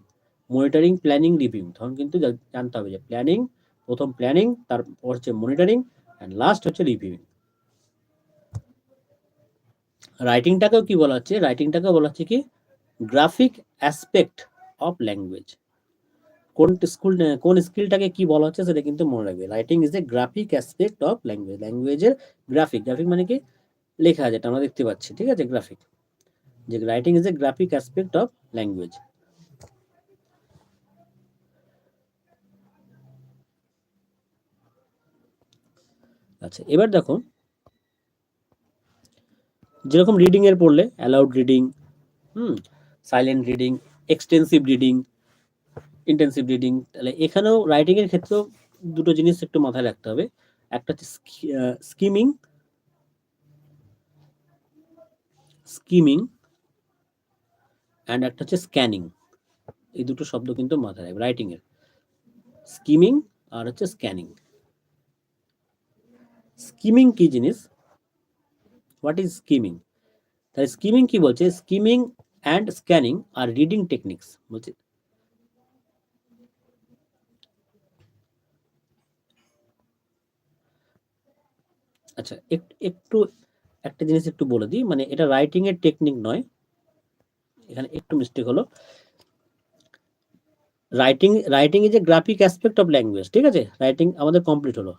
Monitoring, planning, review, তখন কিন্তু জানতে হবে যে প্ল্যানিং, প্রথম প্ল্যানিং, তারপর হচ্ছে মনিটরিং, অ্যান্ড লাস্ট হচ্ছে রিভিউইং। রাইটিংটাকেও কি বলা হচ্ছে, রাইটিংটাকেও বলা হচ্ছে কি গ্রাফিক অ্যাসপেক্ট অফ ল্যাঙ্গুয়েজ। কোন স্কিলটাকে কি বলা হচ্ছে সেটা কিন্তু মনে রাখবে। Writing is a graphic aspect of language, ল্যাঙ্গুয়েজের গ্রাফিক, গ্রাফিক মানে কি লেখা যেটা আমরা দেখতে পাচ্ছি, ঠিক আছে, গ্রাফিক, যে writing is a graphic aspect of language. আচ্ছা, এবার দেখো যেরকম রিডিং এর পড়লে allowed reading, silent reading, extensive reading, intensive reading, তাহলে এখানেও রাইটিং এর ক্ষেত্রেও দুটো জিনিস একটু মাথায় রাখতে হবে। একটা হচ্ছে স্কিমিং, স্কিমিং, অ্যান্ড একটা হচ্ছে স্ক্যানিং। এই দুটো শব্দ কিন্তু মাথায় রাখবে রাইটিং এর, স্কিমিং আর হচ্ছে স্ক্যানিং। স্কিমিং কি জিনিস, হোয়াট ইজ স্কিমিং, তাহলে স্কিমিং কি বলছে, স্কিমিং অ্যান্ড স্ক্যানিং আর রিডিং টেকনিক্স বলছে। আচ্ছা, একটু একটা জিনিস একটু বলে দিই, মানে এটা রাইটিং এর টেকনিক নয়, এখানে একটু মিস্টেক হলো। Writing is a graphic aspect of language, ঠিক আছে, রাইটিং আমাদের কমপ্লিট হলো,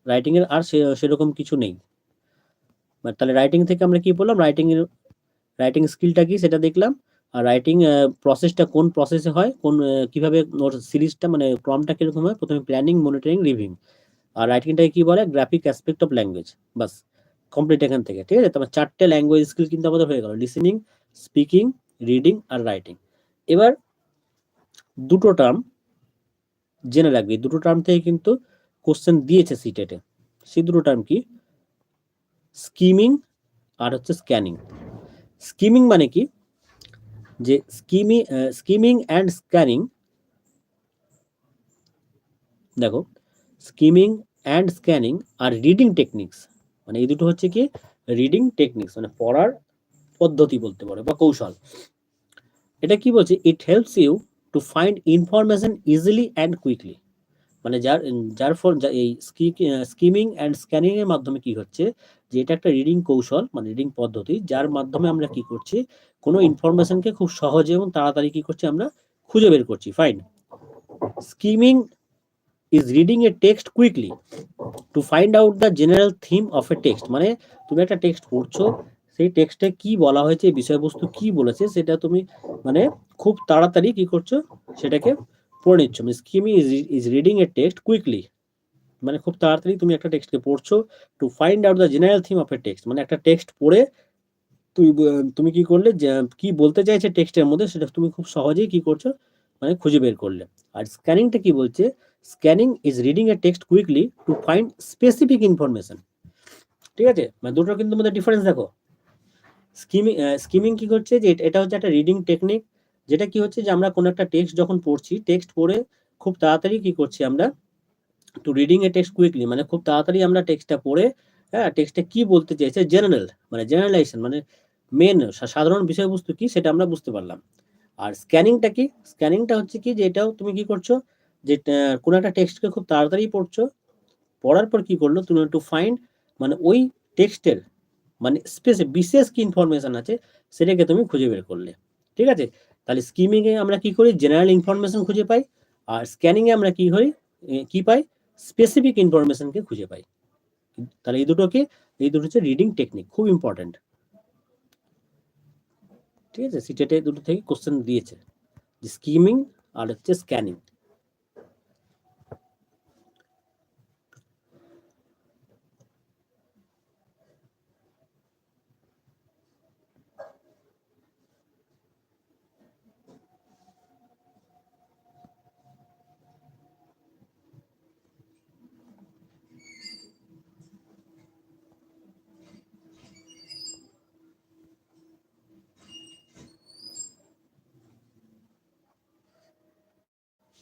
রাইটিং এর আর সেরকম কিছু নেই। তাহলে রাইটিং থেকে আমরা কি বললাম, রাইটিং স্কিলটা কি সেটা দেখলাম, আর রাইটিং প্রসেসটা কোন প্রসেসে হয়, কোন কিভাবে ওর সিরিজটা মানে ক্রমটা কিরকম হয়, প্রথমে প্ল্যানিং, মনিটরিং, রিভিউ, আর রাইটিংটাকে কি বলে graphic aspect of language. Bus complete এখান থেকে, ঠিক আছে। তোমার চারটে ল্যাঙ্গুয়েজ স্কিল কিন্তু আমাদের হয়ে গেল, লিসেনিং, স্পিকিং, রিডিং আর রাইটিং। এবার দুটো টার্ম জেনে রাখবি, দুটো টার্ম থেকে কিন্তু কোশ্চেন দিয়েছে সিটেটে। সেই দুটো টার্ম কি, স্কিমিং আর হচ্ছে স্ক্যানিং। স্কিমিং মানে কি, যে স্কিমিং অ্যান্ড স্ক্যানিং, দেখো স্কিমিং অ্যান্ড স্ক্যানিং আর রিডিং টেকনিক্স, মানে এই দুটো হচ্ছে কি রিডিং টেকনিক্স, মানে পড়ার পদ্ধতি বলতে পারো বা কৌশল। এটা কি বলছে, it helps you to find information easily and quickly, মানে যার ফল এই স্কিমিং অ্যান্ড স্ক্যানিং এর মাধ্যমে কি হচ্ছে, যে এটা একটা রিডিং কৌশল মানে রিডিং পদ্ধতি, যার মাধ্যমে আমরা কি করছি, কোনো ইনফরমেশনকে খুব সহজে এবং তাড়াতাড়ি কি করছি আমরা খুঁজে বের করছি। Fine, skimming is reading a text quickly to find out the general theme of A text, মানে তুমি একটা টেক্সট পড়ছো, সেই টেক্সটে কি বলা হয়েছে, বিষয়বস্তু কি বলেছে সেটা তুমি মানে খুব তাড়াতাড়ি কি করছো সেটাকে পড়ে নিচ্ছ। Skimming is reading a text quickly, মানে খুব তাড়াতাড়ি তুমি একটা টেক্সটকে পড়ছো, to find out the general theme of A text, মানে একটা টেক্সট পড়ে তুমি কি করলে, যে কি বলতে চাইছে টেক্সটের মধ্যে সেটা তুমি খুব সহজেই কি করছো মানে খুঁজে বের করলে। আর স্ক্যানিংটা কি বলছে, scanning is reading a text quickly to find specific information. ঠিক আছে, মানে দুটোর কিন্তু মধ্যে ডিফারেন্স দেখো। স্কিমিং স্কিমিং কি করছে, যে এটা হচ্ছে একটা রিডিং টেকনিক, যেটা কি হচ্ছে যে আমরা কোনো একটা টেক্সট যখন পড়ছি, টেক্সট পড়ে খুব তাড়াতাড়ি কি করছি আমরা, to reading a text quickly, মানে খুব তাড়াতাড়ি আমরা টেক্সটটা পড়ে, হ্যাঁ টেক্সটে কি বলতে চাইছে, জেনারেল মানে জেনারেলাইজেশন মানে মেন সাধারণ বিষয়বস্তু কি সেটা আমরা বুঝতে পারলাম। আর স্ক্যানিংটা কি, স্ক্যানিংটা হচ্ছে কি যে এটাও তুমি কি করছো, যে কোনো একটা টেক্সটকে খুব তাড়াতাড়ি পড়ছো, পড়ার পর কি করলো তুমি টু ফাইন্ড, মানে ওই টেক্সটের মানে বিশেষ কি ইনফরমেশন আছে সেটাকে তুমি খুঁজে বের করলে। ঠিক আছে, তাহলে স্কিমিং এ আমরা কি করি, জেনারেল ইনফরমেশন খুঁজে পাই, আর স্ক্যানিং এ আমরা কি করি, কি পাই, স্পেসিফিক ইনফরমেশনকে খুঁজে পাই। তাহলে এই দুটো হচ্ছে রিডিং টেকনিক, খুব ইম্পর্টেন্ট। ঠিক আছে, সিটেটে দুটো থেকে কোশ্চেন দিয়েছে, যে স্কিমিং আর হচ্ছে স্ক্যানিং।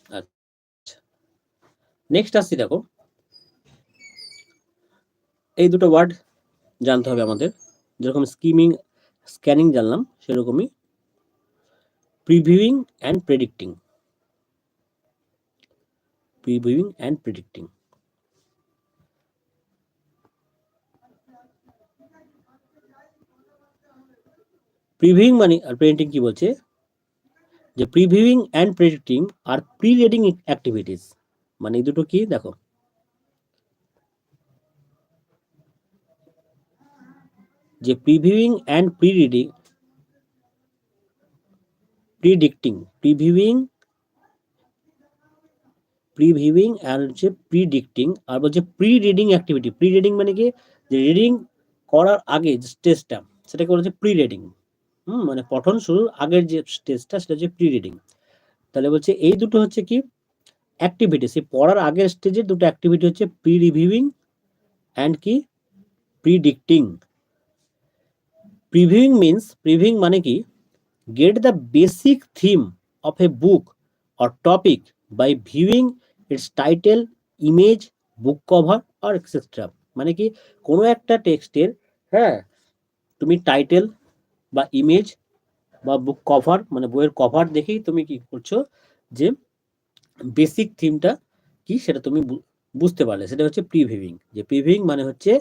আচ্ছা, নেক্সট আসছি, দেখো এই দুটো ওয়ার্ড জানতে হবে আমাদের, যেরকম স্ক্যানিং জানলাম, সেরকমই previewing and predicting. Previewing and predicting, previewing মানে আর প্রেডিক্টিং কি বলছে, যে previewing and predicting are pre reading activities. মানে এই দুটো কি, দেখো যে প্রিভিউইং অ্যান্ড প্রিডিক্টিং, প্রিভিউইং আর হচ্ছে প্রিডিক্টিং, আর বলছে pre reading activity. Pre reading মানে কি, যে রিডিং করার আগে যে স্টেজটা, সেটাকে বলা হচ্ছে প্রি রিডিং। মানে পঠন শুরুর আগের যে স্টেজটা, সেটা হচ্ছে প্রি রিডিং। তাহলে বলছে এই দুটো হচ্ছে কি অ্যাক্টিভিটি, সেই পড়ার আগের স্টেজের দুটো অ্যাক্টিভিটি হচ্ছে প্রি রিভিউইং অ্যান্ড কি প্রিডিক্টিং। প্রিভিউইং মানে কি, get the basic theme of a book or topic by viewing its title, image, book cover or etc. মানে কি, কোনো একটা টেক্সটের, হ্যাঁ, তুমি টাইটেল বা ইমেজ বা বুক কভার মানে বইয়ের কভার দেখেই তুমি কি করছো, যে বেসিক থিমটা কি সেটা তুমি বুঝতে পারলে, সেটা হচ্ছে প্রিভিউইং। যে প্রিভিউইং মানে হচ্ছে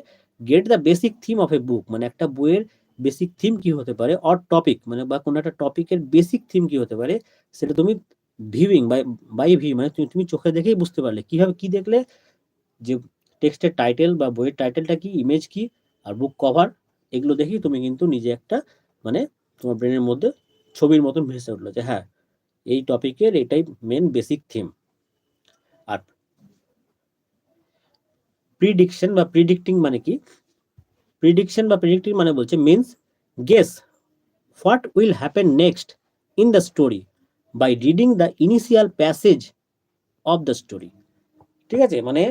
get the basic theme of a book, মানে একটা বইয়ের বেসিক থিম কি হতে পারে, অর টপিক মানে বা কোনো একটা টপিকের বেসিক থিম কি হতে পারে, সেটা তুমি ভিউইং বাই ভিউ মানে তুমি চোখে দেখেই বুঝতে পারলে। কিভাবে, কি দেখলে, যে টেক্সটের টাইটেল বা বইয়ের টাইটেলটা কি, ইমেজ কি, আর বুক কভার, এগুলো দেখেই তুমি কিন্তু নিজে একটা মানে তোমার ব্রেনের মধ্যে ছবির মতন ভেসে উঠলো, যে হ্যাঁ এই টপিকের এটাই মেন বেসিক থিম। আর প্রিডিকশন বা প্রিডিক্টিং মানে কি, মানে বলছে means guess what will happen next in the story by reading the initial passage of the story. ঠিক আছে, মানে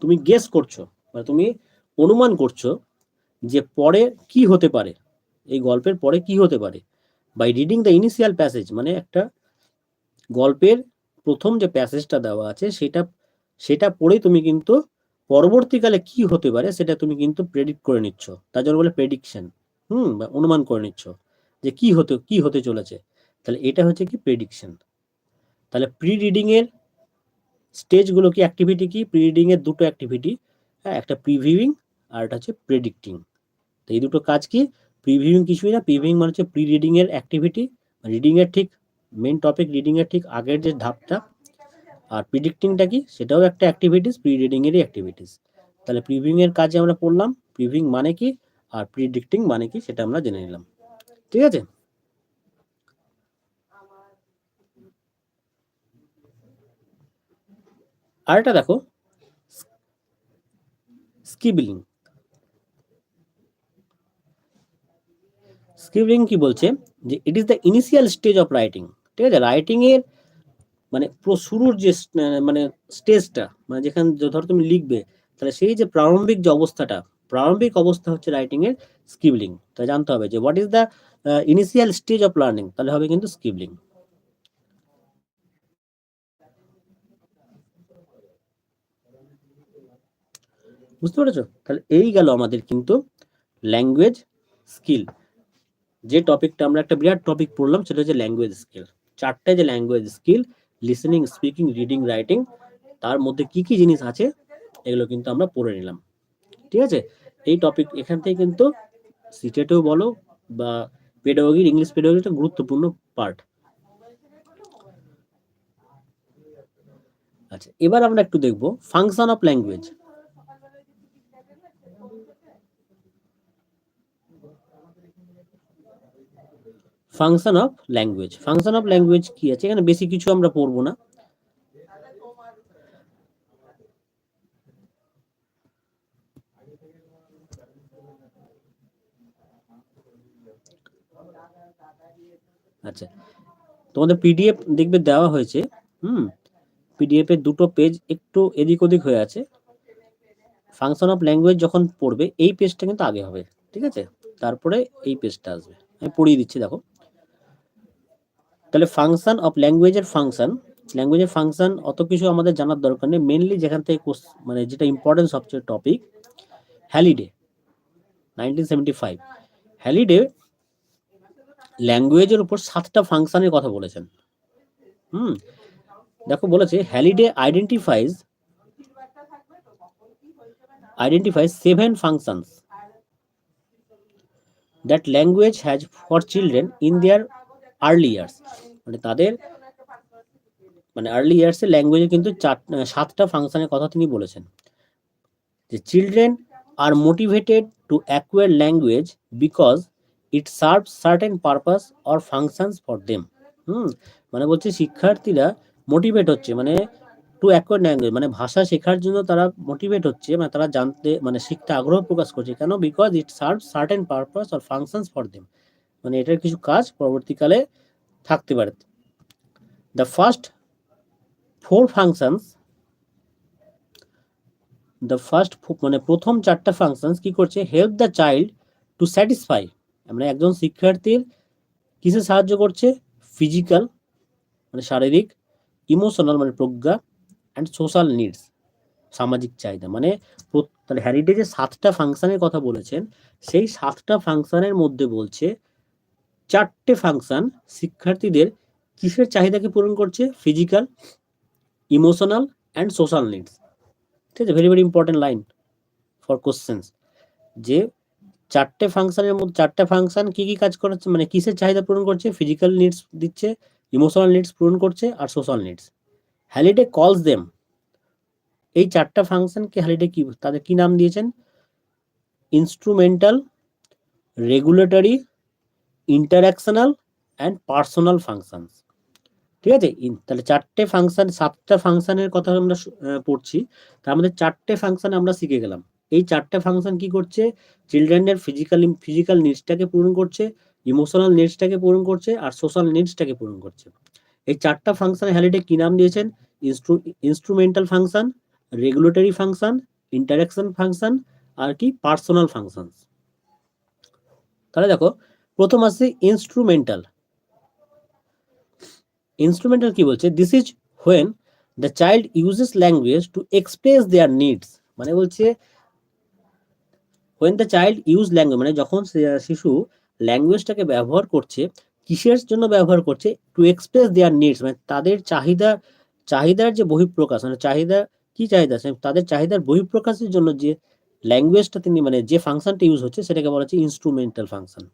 তুমি গেস করছো, মানে তুমি অনুমান করছো যে পরে কি হতে পারে, এই গল্পের পরে কি হতে পারে, by reading the initial passage মানে একটা গল্পের প্রথম যে প্যাসেজটা দেওয়া আছে সেটা সেটা পড়ে তুমি কিন্তু পরবর্তীকালে কি হতে পারে সেটা তুমি কিন্তু প্রেডিক্ট করে নিচ্ছ, তার জন্য বলে প্রেডিকশন। বা অনুমান করে নিচ্ছ যে কি হতে চলেছে, তাহলে এটা হচ্ছে কি প্রেডিকশন। তাহলে প্রি রিডিং এর স্টেজগুলো কি, অ্যাক্টিভিটি কি, প্রি রিডিং এর দুটো অ্যাক্টিভিটি, হ্যাঁ, একটা প্রিভিউইং আর একটা হচ্ছে প্রেডিক্টিং। তো এই দুটো কাজ কি, প্রিভিউইং কিছুই না, প্রিভিউইং মানে হচ্ছে প্রি রিডিং এর অ্যাক্টিভিটি, রিডিং এর ঠিক মেন টপিক, রিডিং এর ঠিক আগের যে ধাপটা। আর প্রিডিক্টিংটা কি, সেটাও একটা অ্যাক্টিভিটিস, প্রি রিডিং এরই অ্যাক্টিভিটিস। তাহলে প্রিভিউইং এর কাজে আমরা পড়লাম, প্রিভিউইং মানে কি আর প্রিডিক্টিং মানে কি সেটা আমরা জেনে নিলাম। ঠিক আছে, আর এটা দেখো স্কিবলিং। স্কিবলিং কি বলছে, যে it is the initial stage of writing. ঠিক আছে, রাইটিং এর মানে শুরুর যে মানে স্টেজটা, মানে যেখানে ধরো তুমি লিখবে, তাহলে সেই যে প্রারম্ভিক যে অবস্থাটা, প্রারম্ভিক অবস্থা হচ্ছে রাইটিং এর স্কিবলিং। তাই জানতে হবে যে what is the initial stage of learning, তাহলে হবে কিন্তু স্কিবলিং। বুঝতে পেরেছো? তাহলে এই গেল আমাদের কিন্তু ল্যাঙ্গুয়েজ স্কিল। যে টপিকটা আমরা একটা বিরাট টপিক পড়লাম, সেটা হচ্ছে ল্যাঙ্গুয়েজ স্কিল। চারটে যে language skill, listening, speaking, reading, writing, তার মধ্যে কি কি জিনিস আছে এগুলো কিন্তু আমরা পড়ে নিলাম। ঠিক আছে, এই টপিক এখান থেকে কিন্তু সিটেটেও বলো বা পেডাগোগির, ইংলিশ পেডাগোগির একটা গুরুত্বপূর্ণ পার্ট। আচ্ছা, এবার আমরা একটু দেখব function of language. Function of language, function of language কি আছে, এখানে বেশি কিছু আমরা পড়বো না। আচ্ছা, তোমাদের পিডিএফ দেখবে দেওয়া হয়েছে। পিডিএফ এর দুটো পেজ একটু এদিক ওদিক হয়ে আছে। ফাংশন অফ ল্যাঙ্গুয়েজ যখন পড়বে এই পেজটা কিন্তু আগে হবে, ঠিক আছে, তারপরে এই পেজটা আসবে। আমি পড়িয়ে দিচ্ছি, দেখো তাহলে ফাংশন অফ ল্যাঙ্গুয়েজের ফাংশন অত কিছু আমাদের জানার দরকার নেই। মেনলি যেখান থেকে মানে যেটা ইম্পর্টেন্ট সবচেয়ে টপিক, হ্যালিডে 1975 হ্যালিডে ল্যাঙ্গুয়েজের উপর 7টা ফাংশনের কথা বলেছেন। দেখো বলেছে Halliday identifies 7 functions that language has for children in their early years। মানে তাদের মানে আর্লি ইয়ার্সে ল্যাঙ্গুয়েজে কিন্তু 7টা ফাংশনের কথা তিনি বলেছেন। যে children are motivated to acquire language because it serves certain purpose or functions for them. মানে বলছে শিক্ষার্থীরা মোটিভেট হচ্ছে, মানে টু অ্যাকোয়ার ল্যাঙ্গুয়েজ মানে ভাষা শেখার জন্য তারা মোটিভেট হচ্ছে, মানে তারা জানতে মানে শিখতে আগ্রহ প্রকাশ করছে। কেন? Because it serves certain purpose or functions for them, মানে এটার কিছু কাজ পরবর্তীকালে থাকতে পারে। দ্য ফার্স্ট 4 functions, মানে প্রথম 4টা ফাংশনস কি করছে? Help the child to satisfy, মানে একজন শিক্ষার্থীর কিসে সাহায্য করছে? ফিজিক্যাল মানে শারীরিক, ইমোশনাল মানে প্রজ্ঞা, অ্যান্ড সোশ্যাল নিডস সামাজিক চাহিদা। মানে তাহলে হ্যারিডে যে 7টা ফাংশনের কথা বলেছেন, সেই 7টা ফাংশনের মধ্যে বলছে 4টে ফাংশন শিক্ষার্থীদের কিসের চাহিদাকে পূরণ করছে? Physical, emotional and social needs. ঠিক আছে, very very important line for questions, যে 4টে ফাংশনের মধ্যে 4টা ফাংশন কি কি কাজ করছে, মানে কিসের চাহিদা পূরণ করছে? ফিজিক্যাল নিডস দিচ্ছে, ইমোশনাল নিডস পূরণ করছে, আর social needs. Halliday calls them, এই 4টা ফাংশনকে হ্যালিডে কি তাদের কি নাম দিয়েছেন? Instrumental, regulatory, interactional and personal functions. ঠিক আছে, তাহলে 4টে ফাংশন 7টা ফাংশনের কথা আমরা পড়ছি, তার মধ্যে 4টে ফাংশন আমরা শিখে গেলাম। এই 4টে ফাংশন কি করছে? চিলড্রেনের ফিজিক্যাল নিডসটাকে পূরণ করছে, ইমোশনাল নিডসটাকে পূরণ করছে, আর সোশ্যাল নিডসটাকে পূরণ করছে। এই 4টা ফাংশন হ্যালিডে কি নাম দিয়েছেন? Instrumental function, regulatory function, interaction function, আর কি পার্সোনাল ফাংশন। তাহলে দেখো প্রথম আছে ইনস্ট্রুমেন্টাল। ইনস্ট্রুমেন্টাল কি বলছে? This is when the child uses language to express their needs. মানে বলছে when the child use language, মানে যখন শিশু ল্যাঙ্গুয়েজটাকে ব্যবহার করছে, কিসের জন্য ব্যবহার করছে? টু এক্সপ্রেস দেয়ার নিডস, মানে তাদের চাহিদার যে বহিঃপ্রকাশ, মানে কি চাহিদা? তাদের চাহিদার বহিঃপ্রকাশের জন্য যে ল্যাঙ্গুয়েজটা তিনি মানে যে ফাংশনটা ইউজ হচ্ছে সেটাকে বলা হচ্ছে ইনস্ট্রুমেন্টাল ফাংশন।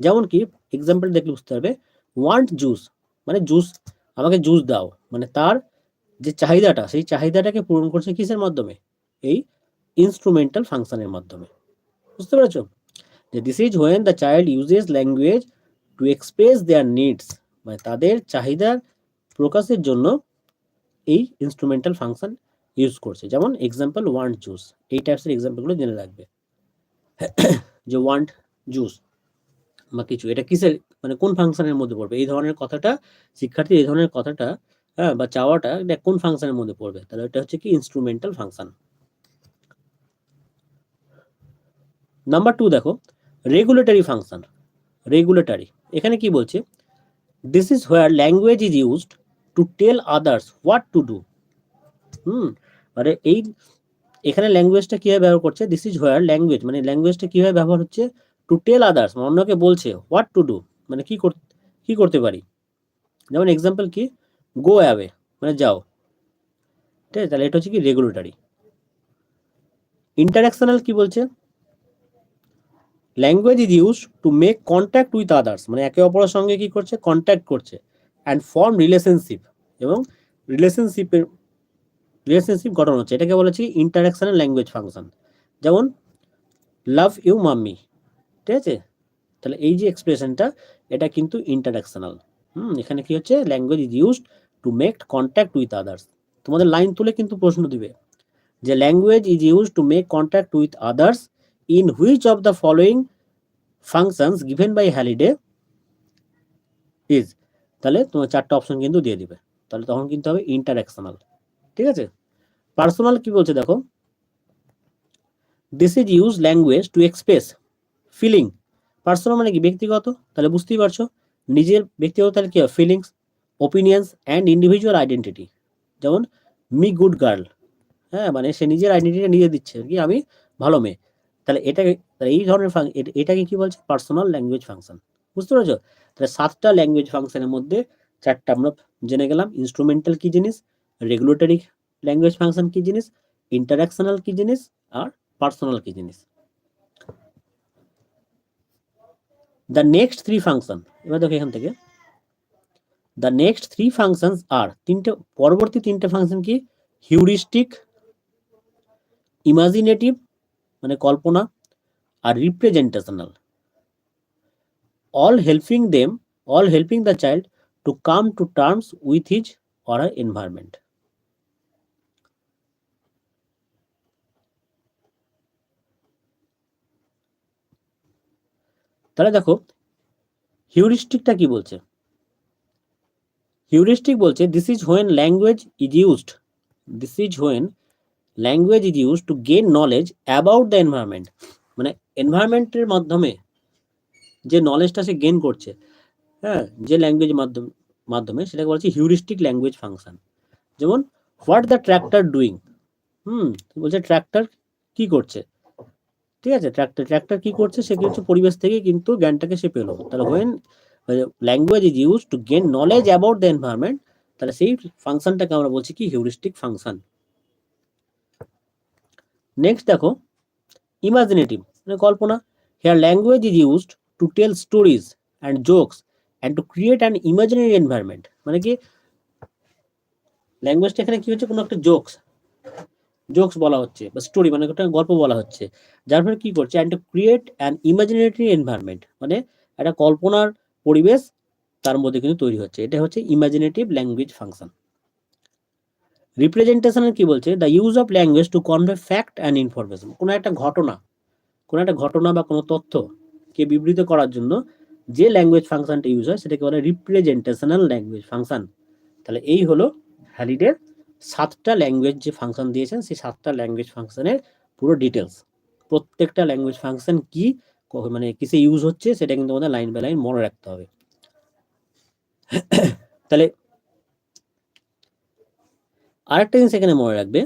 যেমন কি এক্সাম্পল দেখলে বুঝতে পারবে, ওয়ান্ট জুস মানে জুস, আমাকে জুস দাও, মানে তার যে চাহিদাটা সেই চাহিদাটাকে পূরণ করছে কিসের মাধ্যমে? এই ইনস্ট্রুমেন্টাল ফাংশনের মাধ্যমে। বুঝতে পেরেছো? যে this is when the child uses language to express their needs, মানে তাদের চাহিদার প্রকাশের জন্য এই ইনস্ট্রুমেন্টাল ফাংশন ইউজ করছে। যেমন এক্সাম্পল ওয়ান্ট জুস, এই টাইপসের এক্সাম্পলগুলো জেনে রাখবে। যে ওয়ান্ট জুস বা কিছু, এটা কিসের মানে কোন ফাংশনের মধ্যে পড়বে? এই ধরনের কথাটা শিক্ষার্থী এই ধরনের কথাটা বা চাওয়াটা এটা কোন ফাংশনের মধ্যে পড়বে? তাহলে এটা হচ্ছে কি ইনস্ট্রুমেন্টাল ফাংশন। নাম্বার 2 দেখো রেগুলেটরি ফাংশন। রেগুলেটরি এখানে কি বলছে? This is where language is used to tell others what to do. মানে এখানে ল্যাঙ্গুয়েজটা কিভাবে ব্যবহার করছে? দিস ইজ হোয়ার ল্যাঙ্গুয়েজ, মানে ল্যাঙ্গুয়েজটা কিভাবে ব্যবহার হচ্ছে? টু টেল আদার্স, মানে অন্যকে বলছে হোয়াট টু ডু, মানে কি করতে পারি। যেমন এক্সাম্পল কি, গো অ্যাওয়ে মানে যাও। ঠিক আছে, তাহলে এটা হচ্ছে কি রেগুলেটরি। ইন্টারঅ্যাকশনাল কি বলছে? Language is use two make contact with others, মানে একে অপরের সঙ্গে কি করছে? কন্ট্যাক্ট করছে, অ্যান্ড ফর্ম রিলেশনশিপ, এবং রিলেশনশিপ গঠন হচ্ছে। এটাকে বলেছি ইন্টারঅ্যাকশনাল ল্যাঙ্গুয়েজ ফাংশন। যেমন লাভ ইউ মাম্মি। ঠিক আছে, তাহলে এই যে এক্সপ্রেশনটা এটা কিন্তু ইন্টারঅ্যাকশনাল। এখানে কি হচ্ছে? Language is used to make contact with others. তোমাদের লাইন তুলে কিন্তু প্রশ্ন দিবে যে language is used to make contact with others in which of the following functions given by Halliday is. তাহলে তোমার 4টা অপশন কিন্তু দিয়ে দিবে, তাহলে তখন কিন্তু হবে ইন্টারঅ্যাকশনাল। ঠিক আছে, পার্সোনাল কি বলছে দেখো, this is use language to express feeling. Personal মানে কি? ব্যক্তিগত। তাহলে বুঝতেই পারছো নিজের ব্যক্তিগত তাহলে কি হয়, feelings, opinions and individual identity. যেমন মি গুড গার্ল, হ্যাঁ, মানে সে নিজের আইডেন্টিটি নিজে দিচ্ছে কি আমি ভালো মেয়ে। তাহলে তাহলে এই ধরনের এটাকে কি বলছে, পার্সোনাল ল্যাঙ্গুয়েজ ফাংশন। বুঝতে পেরেছো? তাহলে 7টা ল্যাঙ্গুয়েজ ফাংশনের মধ্যে 4টা আমরা জেনে গেলাম। ইনস্ট্রুমেন্টাল কি জিনিস, রেগুলেটরি ল্যাঙ্গুয়েজ ফাংশন কি জিনিস, ইন্টারাকশনাল কি জিনিস, আর পার্সোনাল কি জিনিস। দ্য নেক্সট 3 ফাংশন, এবার দেখো এখান থেকে দ্য নেক্সট 3 ফাংশনস আর পরবর্তী 3টে ফাংশন কি, হিউরিস্টিক, ইমাজিনেটিভ মানে কল্পনা, আর রিপ্রেজেন্টেশনাল, all helping the child to come to terms with his or her environment. তাহলে দেখো হিউরিস্টিকটা কি বলছে, হিউরিস্টিক বলছে this is when language is used to gain knowledge about the environment, মানে এনভায়রনমেন্টের মাধ্যমে যে নলেজটা সে গেইন করছে, হ্যাঁ, যে ল্যাঙ্গুয়েজ মাধ্যমে সেটাকে বলছে হিউরিস্টিক ল্যাঙ্গুয়েজ ফাংশন। যেমন হোয়াট দ্য ট্র্যাক্টর ডুইং, বলছে ট্র্যাক্টর কি করছে, ঠিক আছে, ট্র্যাক্টর কি করছে, সে কিছু পরিবেশ থেকে কিন্তু জ্ঞানটাকে সে পেলো। তাহলে when language is use to gain knowledge about the environment, তাহলে সেই ফাংশনটাকে আমরা বলছি কি, হিউরিস্টিক ফাংশন। নেক্সট দেখো ইমাজিনেটিভ মানে কল্পনা। Here language is used to tell stories and jokes and to create an imaginary environment, মানে কি ল্যাঙ্গুয়েজটা এখানে কি হচ্ছে, কোনো একটা জোকস বলা হচ্ছে বা স্টোরি মানে একটা গল্প বলা হচ্ছে, যার ফলে কি করছে, and to create an imaginary environment, মানে একটা কল্পনার পরিবেশ তার মধ্যে কিন্তু তৈরি হচ্ছে। এটা হচ্ছে ইমাজিনেটিভ ল্যাঙ্গুয়েজ ফাংশন। রিপ্রেজেন্টেশনের কি বলছে, the use of language to convey fact and information, কোনো একটা ঘটনা বা কোনো তথ্যকে বিবৃত করার জন্য যে ল্যাঙ্গুয়েজ ফাংশনটা ইউজ হয় সেটাকে বলে রিপ্রেজেন্টেশনাল ল্যাঙ্গুয়েজ ফাংশন। তাহলে এই হলো হ্যালিডের 7টা ল্যাঙ্গুয়েজ যে ফাংশন দিয়েছেন, সেই 7টা ল্যাঙ্গুয়েজ ফাংশনের পুরো ডিটেলস। প্রত্যেকটা ল্যাঙ্গুয়েজ ফাংশন কি, মানে কিসে ইউজ হচ্ছে, সেটা কিন্তু আমাদের লাইন বাই লাইন মনে রাখতে হবে। তাহলে আরেকটা জিনিস এখানে মনে রাখবে,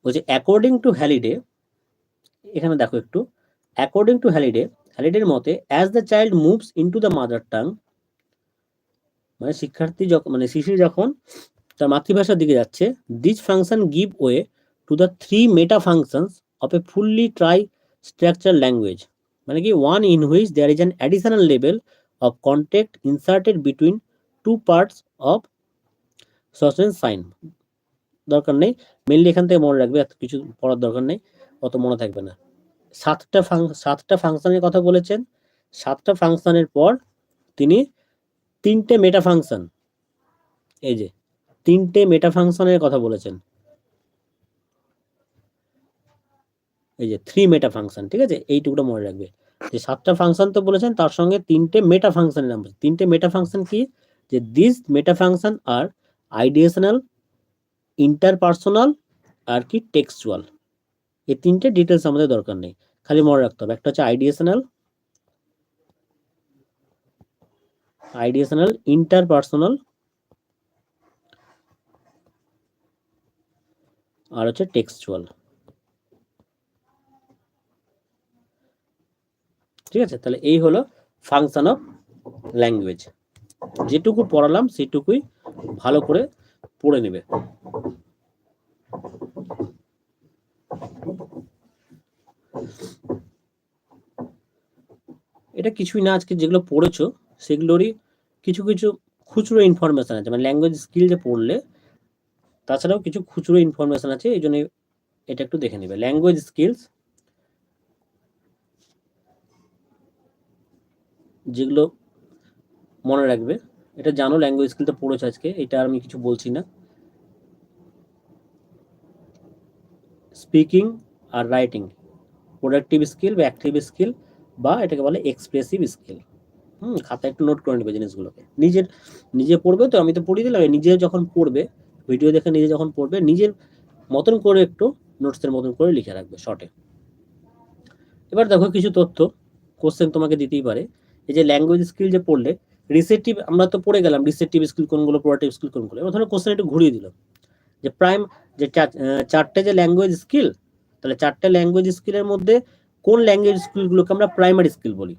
বলছে অ্যাকর্ডিং টু হ্যালিডে, এখানে দেখো একটু, অ্যাকর্ডিং টু হ্যালিডের মতে as the child moves into the mother tongue, মানে শিশু যখন তার মাতৃভাষার দিকে যাচ্ছে, this function give way to the 3 meta functions of a fully tri structure language, মানে কি one in which there is an additional level of content inserted between 2 parts of sense sign. দরকার নেই, মেনলি এখান থেকে মনে রাখবে, এত কিছু পড়ার দরকার নেই, অত মনে থাকবে না। 7টা ফাংশনের কথা বলেছেন, 7টা ফাংশনের পর তিনি 3টে মেটা ফাংশন, এই যে 3টে মেটা ফাংশনের কথা বলেছেন, এই যে 3 মেটা ফাংশন, ঠিক আছে, এইটুকুটা মনে রাখবে যে 7টা ফাংশন তো বলেছেন, তার সঙ্গে 3টে মেটা ফাংশনের নাম বলছে। 3টে মেটা ফাংশন কি, যে দিস মেটা ফাংশন আর আইডিয়েশনাল, ইন্টারপার্সোনাল আর কি টেক্সচুয়াল। এই 3টে ডিটেলস আমাদের দরকার নেই, খালি মনে রাখতে হবে। একটা হচ্ছে আইডিয়েশনাল, ইন্টারপার্সোনাল আর হচ্ছে টেক্সচুয়াল, ঠিক আছে। তাহলে এই হলো ফাংশন অফ ল্যাঙ্গুয়েজ। যেটুকু পড়ালাম সেটুকুই ভালো করে পড়ে নেবে। এটা কিছুই না, আজকে যেগুলো পড়েছো সেগুলোরই কিছু কিছু খুচরো ইনফরমেশন আছে, মানে ল্যাঙ্গুয়েজ স্কিল যে পড়লে তাছাড়াও কিছু খুচরো ইনফরমেশন আছে, এই জন্য এটা একটু দেখে নেবে। ল্যাঙ্গুয়েজ স্কিলস যেগুলো মনে রাখবে, এটা জানো, ল্যাঙ্গুয়েজ স্কিল তো পড়েছো আজকে, এটা আমি কিছু বলছি না। স্পিকিং আর রাইটিং, প্রোডাক্টিভ স্কিল বা অ্যাক্টিভ স্কিল, বা এটাকে বলে এক্সপ্রেসিভ স্কিল। খাতায় একটু নোট করে নেবে জিনিসগুলোকে। নিজে পড়বে তো, আমি তো পড়িয়ে দিলাম, নিজে যখন পড়বে, ভিডিও দেখে নিজে যখন পড়বে, নিজের মতন করে একটু নোটসের মতন করে লিখে রাখবে শর্টে। এবার দেখো কিছু তথ্য কোশ্চেন তোমাকে দিতেই পারে। এই যে ল্যাঙ্গুয়েজ স্কিল যে পড়লে, রিসেপটিভ আমরা তো পড়ে গেলাম রিসেপটিভ স্কিল কোনগুলো, প্রোডাক্টিভ স্কিল কোনগুলো। এবার ধরো কোশ্চেন একটু ঘুরিয়ে দিল যে যে চারটে যে ল্যাঙ্গুয়েজ স্কিল, তাহলে চারটে ল্যাঙ্গুয়েজ স্কিলের মধ্যে কোন ল্যাঙ্গুয়েজ স্কিলগুলোকে আমরা প্রাইমারি স্কিল বলি।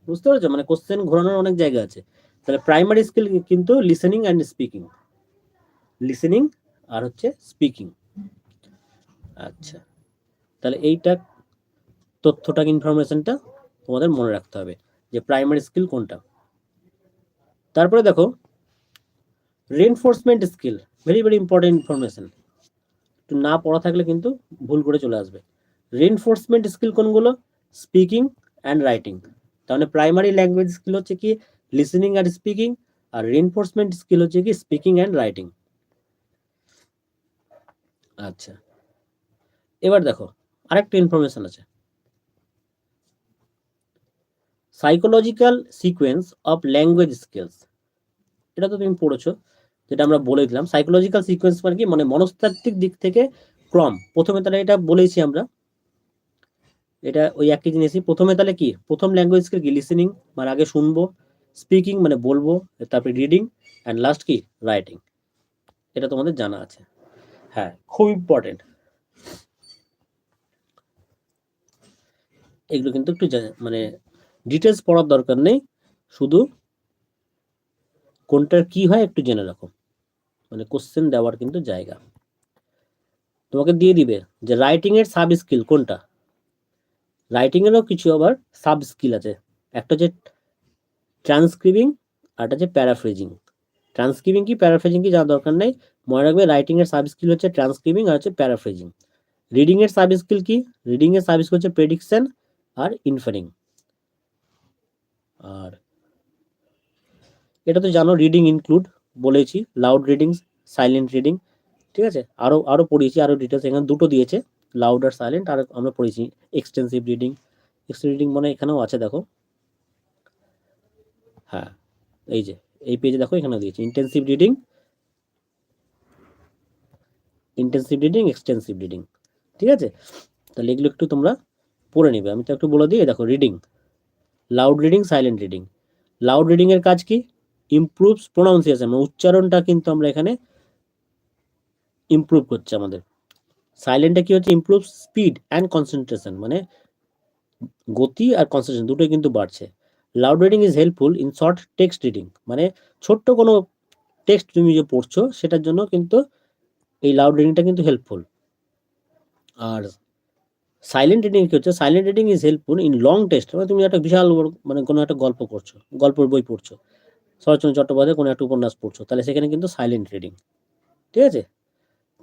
বুঝতে পারছো, মানে কোশ্চেন ঘোরানোর অনেক জায়গা আছে। তাহলে প্রাইমারি স্কিল কিন্তু লিসেনিং অ্যান্ড স্পিকিং, লিসেনিং আর হচ্ছে স্পিকিং। আচ্ছা, তাহলে এইটা তথ্যটা ইনফরমেশনটা তোমাদের মনে রাখতে হবে যে প্রাইমারি স্কিল কোনটা। তারপরে দেখো reinforcement skill, very very important information, একটু না পড়া থাকলে কিন্তু ভুল করে চলে আসবে। রেনফোর্সমেন্ট স্কিল কোনগুলো? Speaking and writing. তাহলে প্রাইমারি ল্যাঙ্গুয়েজ স্কিল হচ্ছে কি লিসেনিং আর স্পিকিং, আর রেনফোর্সমেন্ট স্কিল হচ্ছে কি স্পিকিং অ্যান্ড রাইটিং। আচ্ছা, এবার দেখো আরেকটা ইনফরমেশন আছে, psychological sequence of language skills. এটা তো তুমি পড়েছো, যেটা আমরা বলে দিলাম। সাইকোলজিক্যাল সিকোয়েন্স মানে কি, মানে মনস্তাত্ত্বিক দিক থেকে ক্রম। প্রথমে তাহলে এটা বলেছি আমরা, এটা ওই একই জিনিসই। প্রথমে তাহলে কি, প্রথম ল্যাঙ্গুয়েজ স্কিল কি লিসেনিং, মানে আগে শুনবো, স্পিকিং মানে বলবো, তারপরে রিডিং, অ্যান্ড লাস্ট কি রাইটিং। এটা তোমাদের জানা আছে। হ্যাঁ, খুব ইম্পর্টেন্ট, এগুলো কিন্তু একটু মানে ডিটেলস পড়ার দরকার নেই, শুধু কোনটার কি হয় একটু জেনে রাখো, মানে কোশ্চেন দেওয়ার কিন্তু জায়গা। তোমাকে দিয়ে দিবে যে রাইটিং এর সাব স্কিল কোনটা। রাইটিং এরও কিছু আবার সাব স্কিল আছে, একটা হচ্ছে ট্রান্সক্রিবিং আর একটা হচ্ছে প্যারাফ্রেজিং। ট্রান্সক্রিবিং কি প্যারাফ্রেজিং কি জানার দরকার নেই, মনে রাখবে রাইটিং এর সাব স্কিল হচ্ছে ট্রান্সক্রিবিং আর হচ্ছে প্যারাফ্রেজিং। রিডিং এর সাব স্কিল কি, রিডিং এর সাব স্কিল হচ্ছে প্রেডিকশন আর ইনফারিং। আর এটা তো জানো রিডিং ইনক্লুড বলেছি, লাউড রিডিং, সাইলেন্ট রিডিং, ঠিক আছে। আরো আরো পড়িয়েছি, আরো ডিটেলস এখানে দুটো দিয়েছে, লাউড আর সাইলেন্ট। আর আমরা পড়েছি এক্সটেন্সিভ রিডিং। এক্সটেন্সিভ রিডিং মানে এখানেও আছে দেখো, হ্যাঁ এই যে এই পেজে দেখো এখানে দিয়েছি intensive reading, intensive reading, extensive reading, ঠিক আছে। তাহলে এগুলো একটু তোমরা পড়ে নিবে, আমি তো একটু বলে দিই। দেখো reading, loud reading, silent reading. Loud reading এর কাজ কি, ইমপ্রুভস প্রোনাউন্সিয়েশন, মানে উচ্চারণটা কিন্তু আমরা এখানে ইমপ্রুভ করছে আমাদের। সাইলেন্টে কি হচ্ছে, ইমপ্রুভ স্পিড অ্যান্ড কনসেন্ট্রেশন, মানে গতি আর কনসেন্ট্রেশন দুটোই কিন্তু বাড়ছে। Loud reading is helpful in short text reading, মানে ছোট্ট কোনো টেক্সট তুমি যে পড়ছো সেটার জন্য কিন্তু এই লাউড রিডিংটা কিন্তু হেল্পফুল। আর সাইলেন্ট রিডিং কি হচ্ছে, silent reading is helpful in long text, মানে তুমি একটা বিশাল মানে কোনো একটা গল্প করছো, গল্পের বই পড়ছো, শরৎচন্দ্র চট্টোপাধ্যায় কোনো একটা উপন্যাস পড়ছো, তাহলে সেখানে কিন্তু সাইলেন্ট রিডিং, ঠিক আছে।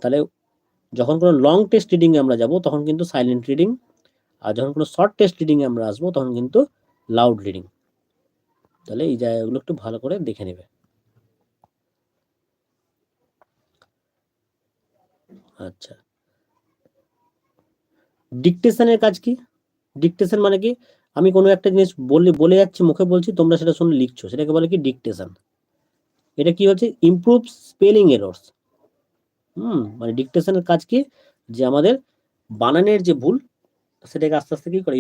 তাহলে যখন কোনো লং টেক্সট রিডিংয়ে আমরা যাব তখন কিন্তু সাইলেন্ট রিডিং, আর যখন কোনো শর্ট টেক্সট রিডিংয়ে আমরা আসবো তখন কিন্তু লাউড রিডিং। তাহলে এই জায়গাগুলো একটু ভালো করে দেখে নেবে। আচ্ছা, ডিকটেশনের কাজ কি? ডিকটেশন মানে কি, আমি কোনো একটা জিনিস বলে যাচ্ছি, মুখে বলছি, তোমরা সেটা শুনে লিখছো, সেটাকে বলে কি ডিকটেশন। এটা কি হচ্ছে, ইমপ্রুভ স্পেলিং এরর্স। মানে ডিকটেশনের কাজ কি, যে আমাদের বানানের যে ভুল সেটাকে আস্তে আস্তে কি করে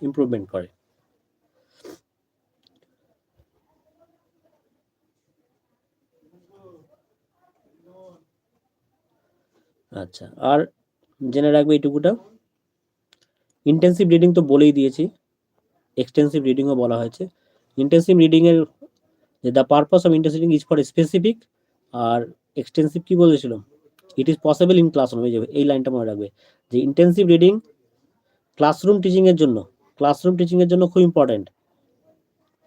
ইমপ্রুভমেন্ট করে। আচ্ছা, আর জেনে রাখবে এইটুকুটা, ইন্টেন্সিভ রিডিং তো বলেই দিয়েছি, এক্সটেন্সিভ রিডিংও বলা হয়েছে। ইন্টেন্সিভ রিডিংয়ের যে the purpose of intensive reading is for specific, আর এক্সটেন্সিভ কি বলেছিল, it is possible in classroom. এই লাইনটা মনে রাখবে যে ইন্টেন্সিভ রিডিং ক্লাসরুম টিচিংয়ের জন্য, ক্লাসরুম টিচিংয়ের জন্য খুব ইম্পর্টেন্ট,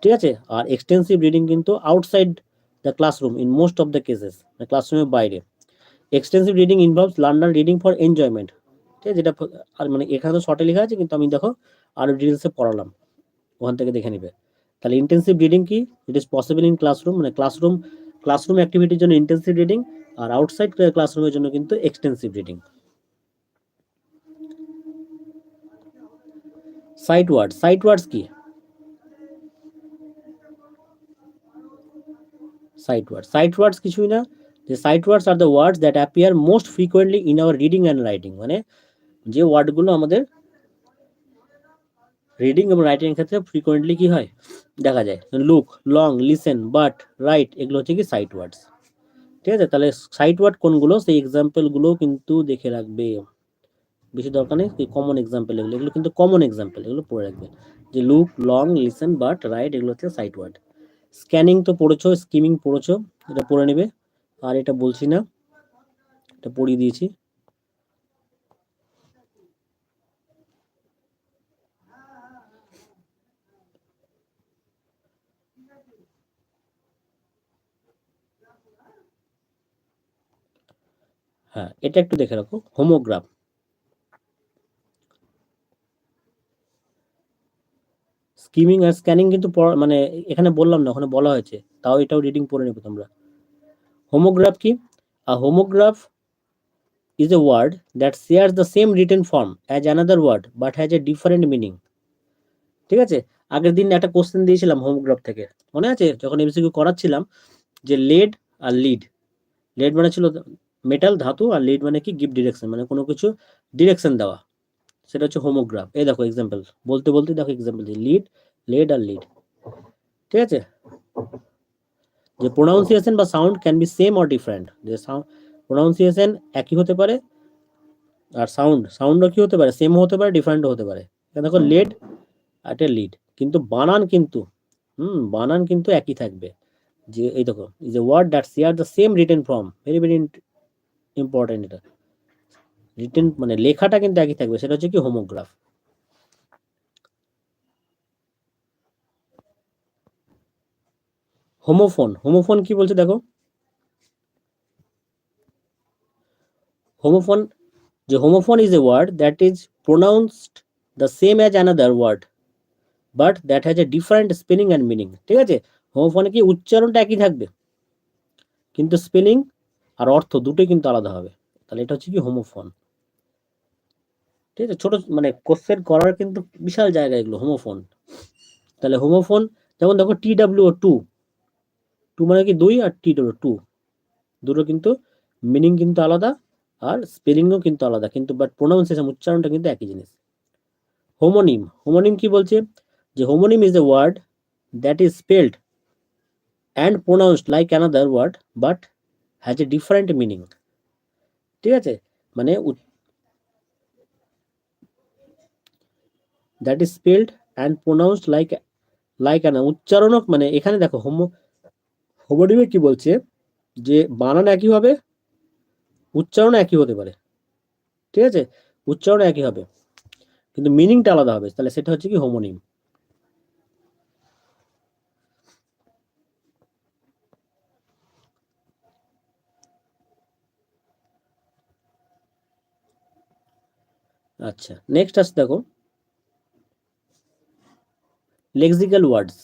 ঠিক আছে। আর এক্সটেন্সিভ রিডিং কিন্তু outside the classroom in most of the cases, ক্লাসরুমের বাইরে। Extensive reading involves learner reading for enjoyment, ঠিক আছে। যেটা আর মানে এখানে তো শর্টে লেখা আছে, কিন্তু আমি দেখো আরো ডিটেলসে পড়ালাম, ওখান থেকে দেখে নিবে। তাহলে ইন্টেন্সিভ রিডিং কি, ইট ইজ পসিবল ইন ক্লাসরুম, মানে ক্লাসরুম অ্যাক্টিভিটির জন্য ইন্টেন্সিভ রিডিং, আর আউটসাইড ক্লাসরুমের জন্য কিন্তু এক্সটেন্সিভ রিডিং। সাইট ওয়ার্ডস কি, সাইট ওয়ার্ডস কিছুই না, যে sight words are the words that appear most frequently in our reading and writing, মানে যে ওয়ার্ডগুলো আমাদের রিডিং এবং রাইটিং এর ক্ষেত্রে ফ্রিকোয়েন্টলি কি হয় দেখা যায়, look, long, listen, but, right, এগুলো হচ্ছে কি সাইট ওয়ার্ডস। ঠিক আছে, তাহলে সাইট ওয়ার্ড কোনগুলো সেই এক্সাম্পলগুলো কিন্তু দেখে রাখবে, বেশি দরকার নেই, কমন এক্সাম্পল এগুলো, এগুলো কিন্তু কমন এক্সাম্পল, এগুলো পড়ে রাখবে, যে look, long, listen, but, right, এগুলো হচ্ছে সাইট ওয়ার্ড। স্ক্যানিং তো পড়েছো, স্কিমিং পড়েছো, এটা পড়ে নেবে, আর এটা বলছি না, এটা পড়িয়ে দিয়েছি। হ্যাঁ, এটা একটু দেখে রাখো, হোমোগ্রাফ। স্কিমিং আর স্ক্যানিং কিন্তু মানে এখানে বললাম না, ওখানে বলা হয়েছে, তাও এটাও রিডিং পড়ে নেবে তোমরা। হোমোগ্রাফ কি? আ হোমোগ্রাফ is a word that shares the same written form as another word but has a different meaning. ঠিক আছে, আগের দিন একটা কোশ্চেন দিয়েছিলাম হোমোগ্রাফ থেকে, মনে আছে যখন এমসিকিউ করাচ্ছিলাম, যে লেড আর লিড, লেড মানে ছিল মেটাল ধাতু, আর লিড মানে কি গিভ ডিরেকশন, মানে কোনো কিছু ডিরেকশন দেওয়া, সেটা হচ্ছে হোমোগ্রাফ। এই দেখো এক্সাম্পল, বলতে বলতে দেখো এক্সাম্পল, লিড, লেড আর লিড। ঠিক আছে, যে প্রোনাউন্সিয়েশন বা sound can be same or different, যে সাউন্ড প্রোনাউন্সিয়েশন একই হতে পারে, আর সাউন্ডও কি হতে পারে, সেম হতে পারে, ডিফারেন্টও হতে পারে। দেখো লেড আর এটা লিড, কিন্তু বানান কিন্তু বানান কিন্তু একই থাকবে। যে এই দেখো, is a word that share the same written form, very very important, এটা রিটেন মানে লেখাটা কিন্তু একই থাকবে, সেটা হচ্ছে কি হোমোগ্রাফ। হোমোফোন, হোমোফোন কি বলছে দেখো, হোমোফোন, যে homophone is a word that is pronounced the same as another word but that has a different spelling and meaning. ঠিক আছে, হোমোফোনে কি উচ্চারণটা একই থাকবে, কিন্তু স্পেলিং আর অর্থ দুটোই কিন্তু আলাদা হবে, তাহলে এটা হচ্ছে কি হোমোফোন। ঠিক আছে, ছোট মানে কোশ্চেন করার কিন্তু বিশাল জায়গা এগুলো, হোমোফোন। তাহলে হোমোফোন, যেমন দেখো TW টু, টু মানে কি দুই, আর TW টু, দুটো কিন্তু মিনিং কিন্তু আলাদা, আর স্পেলিংও কিন্তু আলাদা, কিন্তু বাট প্রোনাউন্সিয়েশন উচ্চারণটা কিন্তু একই জিনিস। হোমোনিম, হোমোনিম কি বলছে, যে homonym is a word that is spelled and pronounced like another word but has a different meaning. ঠিক আছে, মানে that is spelled and pronounced like উচ্চারণক, মানে এখানে দেখো হোমোনিমে কি বলছে, যে বানান একই হবে, উচ্চারণ একই হতে পারে। ঠিক আছে, উচ্চারণ একই হবে কিন্তু মিনিংটা আলাদা হবে, তাহলে সেটা হচ্ছে কি হোমোনিম। আচ্ছা, নেক্সট আছে দেখো lexical words.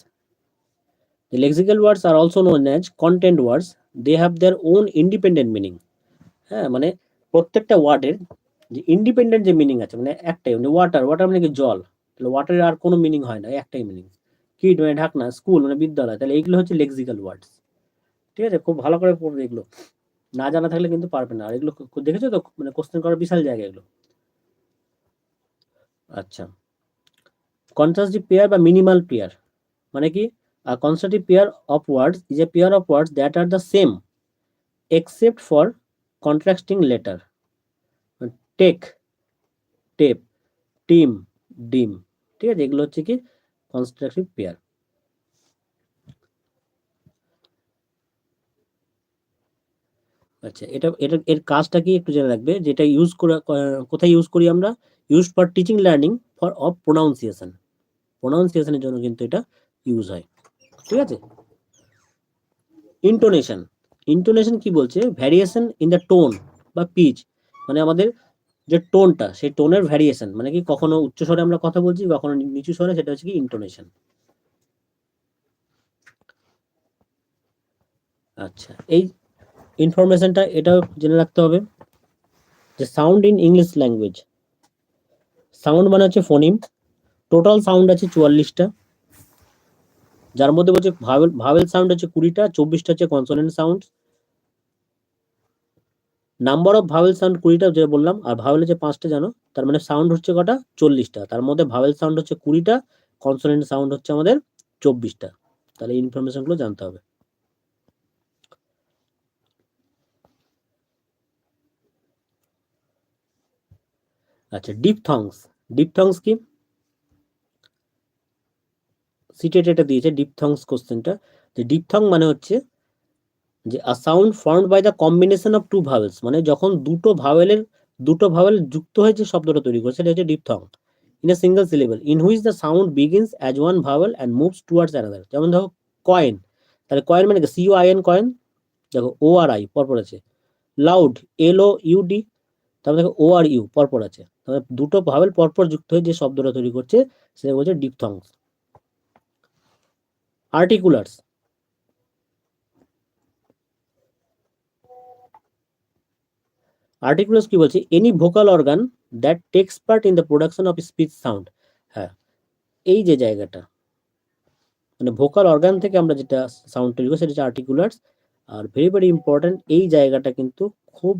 The lexical words are also known as content words. They have their own independent meaning. হ্যাঁ, মানে প্রত্যেকটা ওয়ার্ডের যে ইন্ডিপেন্ডেন্ট যে মিনিং আছে, মানে একটাই, মানে ওয়াটার, ওয়াটার মানে কি জল, তাহলে ওয়াটারের আর কোনো মিনিং হয় না, একটাই মিনিং। কিড মানে ঢাকনা, স্কুল মানে বিদ্যালয়, তাহলে এইগুলো হচ্ছে লেক্সিক্যাল ওয়ার্ডস। ঠিক আছে, খুব ভালো করে পড়বে এগুলো, না জানা থাকলে কিন্তু পারবে না, আর এগুলো দেখেছো তো, মানে কোশ্চেন করার বিশাল জায়গা এগুলো। আচ্ছা, কন্ট্রাস্টিভ পেয়ার বা মিনিমাল পেয়ার মানে কি, a consecutive pair of words is a pair of words that are the same except for contrasting letter. Take, tape, team, dim. ঠিক আছে, এগুলো হচ্ছে কি কনস্ট্রাকটিভ পেয়ার। আচ্ছা, এটা এটা এর কাজটা কি একটু জেনে রাখবে, যেটা ইউজ করে কোথায় ইউজ করি আমরা, use for teaching learning for of pronunciation, প্রোনাউন্সিয়েশনের জন্য কিন্তু এটা ইউজ হয়। ঠিক আছে, ইন্টোনেশন, ইন্টোনেশন কি বলছে, ভ্যারিয়েশন ইন দ্য টোন বা পিচ, মানে আমাদের যে টোনটা, সেই টোনের ভ্যারিয়েশন, মানে কি কখনো উচ্চ স্বরে আমরা কথা বলছি, কখনো নিচু স্বরে, সেটা হচ্ছে কি ইন্টোনেশন। আচ্ছা, এই ইনফরমেশনটা এটাও জেনে রাখতে হবে, যে sound in English language, sound মানে হচ্ছে ফোনিম, টোটাল সাউন্ড আছে 44টা, যার মধ্যে বলছে ভাওয়েল সাউন্ড হচ্ছে 20টা, 24টা হচ্ছে consonant sound, number of vowel sound 20টা যেটা বললাম, আর ভাওয়েল হচ্ছে 5টা জানো, তার মানে সাউন্ড হচ্ছে কটা 40টা, তার মধ্যে ভাওয়েল সাউন্ড হচ্ছে 20টা, কনসোনেন্ট সাউন্ড হচ্ছে আমাদের 24টা। তাহলে ইনফরমেশনগুলো জানতে হবে। আচ্ছা, ডিপথংস। ডিপথংস কি? সিটেট এটা দিয়েছে ডিপথংস কোশ্চেনটা, যে ডিপথং মানে হচ্ছে যে a sound formed by the combination of two vowels, মানে যখন দুটো ভাওয়েল যুক্ত হয়ে যে শব্দটা তৈরি করছে সেটা হচ্ছে diphthong, in a single syllable in which the sound begins as one vowel and moves towards another. যেমন দেখো কয়েন, তাহলে কয়েন মানে কি? COIN কয়েন, দেখো ORI পরপর আছে। লাউড, LOUD, তারপর দেখো ORU পরপর আছে। তাহলে দুটো ভাওয়েল পরপর যুক্ত হয়ে যে শব্দটা তৈরি করছে সেটা বলছে ডিপথংস। আর্টিকুলার্স। আর্টিকুলার্স কি বলছে? Any vocal organ that text part in the production of speech sound. হ্যাঁ, এই যে জায়গাটা, মানে ভোকাল অর্গান থেকে আমরা যেটা সাউন্ড তৈরি করি সেটা হচ্ছে আর্টিকুলার্স। আর ভেরি ভেরি ইম্পর্টেন্ট, এই জায়গাটা কিন্তু খুব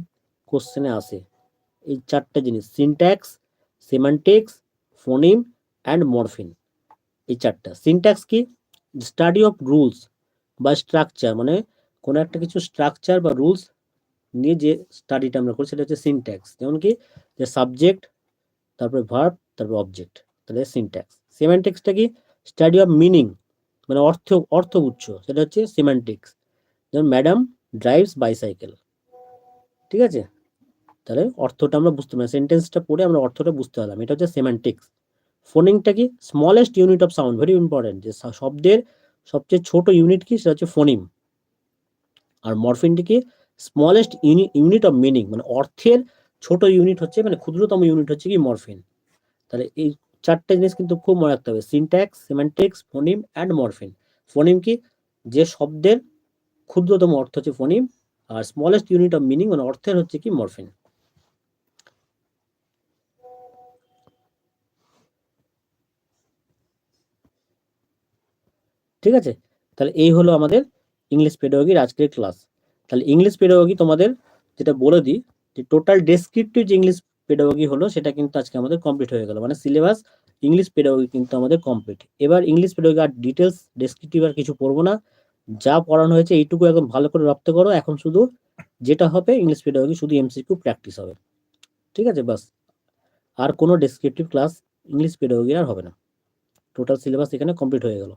কোশ্চেনে আসে। এই চারটে জিনিস, সিনট্যাক্স, সেমান্টিক্স, ফোনিম অ্যান্ড মরফিন। এই চারটা। সিনট্যাক্স কি? স্টাডি অফ রুলস বা স্ট্রাকচার, মানে কোনো একটা কিছু স্ট্রাকচার বা রুলস নিয়ে যে স্টাডিটা আমরা করি সেটা হচ্ছে সিনট্যাক্স। যেমন কি, যে সাবজেক্ট, তারপরে ভার্ব, তারপরে অবজেক্ট, তাহলে সিনট্যাক্স। সেমান্টিক্সটা কি? স্টাডি অফ মিনিং, মানে অর্থগুচ্ছ, সেটা হচ্ছে সেমান্টিক্স। যেমন ম্যাডাম ড্রাইভস বাইসাইকেল। ঠিক আছে, তাহলে অর্থটা আমরা বুঝতে পারি, সেন্টেন্সটা পড়ে আমরা অর্থটা বুঝতে পারলাম, এটা হচ্ছে সেমান্টিক্স। ফোনিংটা কি? Smallest unit of sound, very important, যে শব্দের সবচেয়ে ছোট ইউনিট কি? সেটা হচ্ছে ফোনিম। আর মরফিনটি কি? স্মলেস্ট ইউনিট অফ মিনিং, মানে অর্থের ছোট ইউনিট হচ্ছে, মানে ক্ষুদ্রতম ইউনিট হচ্ছে কি? মরফিন। তাহলে এই চারটে জিনিস কিন্তু খুব মনে রাখতে হবে, সিনট্যাক্স, সেমান্টিক্স, ফোনিম অ্যান্ড মরফিন। ফোনিম কি? যে শব্দের ক্ষুদ্রতম অর্থ হচ্ছে ফোনিম, আর স্মলেস্ট ইউনিট অফ মিনিং মানে অর্থের হচ্ছে কি? মরফিন। ঠিক আছে, তাহলে এই হলো আমাদের ইংলিশ পেডাগোগির আজকের ক্লাস। তাহলে ইংলিশ পেডাগোগি তোমাদের যেটা বলে দিই, যে টোটাল ডেসক্রিপটিভ যে ইংলিশ পেডাগোগি হলো সেটা কিন্তু আজকে আমাদের কমপ্লিট হয়ে গেল, মানে সিলেবাস ইংলিশ পেডাগোগি কিন্তু আমাদের কমপ্লিট। এবার ইংলিশ পেডাগোগি আর ডিটেলস ডেসক্রিপটিভ আর কিছু পড়বো না, যা পড়ানো হয়েছে এইটুকু একদম ভালো করে রপ্ত করো। এখন শুধু যেটা হবে ইংলিশ পেডাগোগি শুধু MCQ প্র্যাকটিস হবে। ঠিক আছে, বাস। আর কোনো ডেসক্রিপটিভ ক্লাস ইংলিশ পেডাগোগি আর হবে না। টোটাল সিলেবাস এখানে কমপ্লিট হয়ে গেল।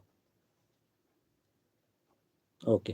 ওকে।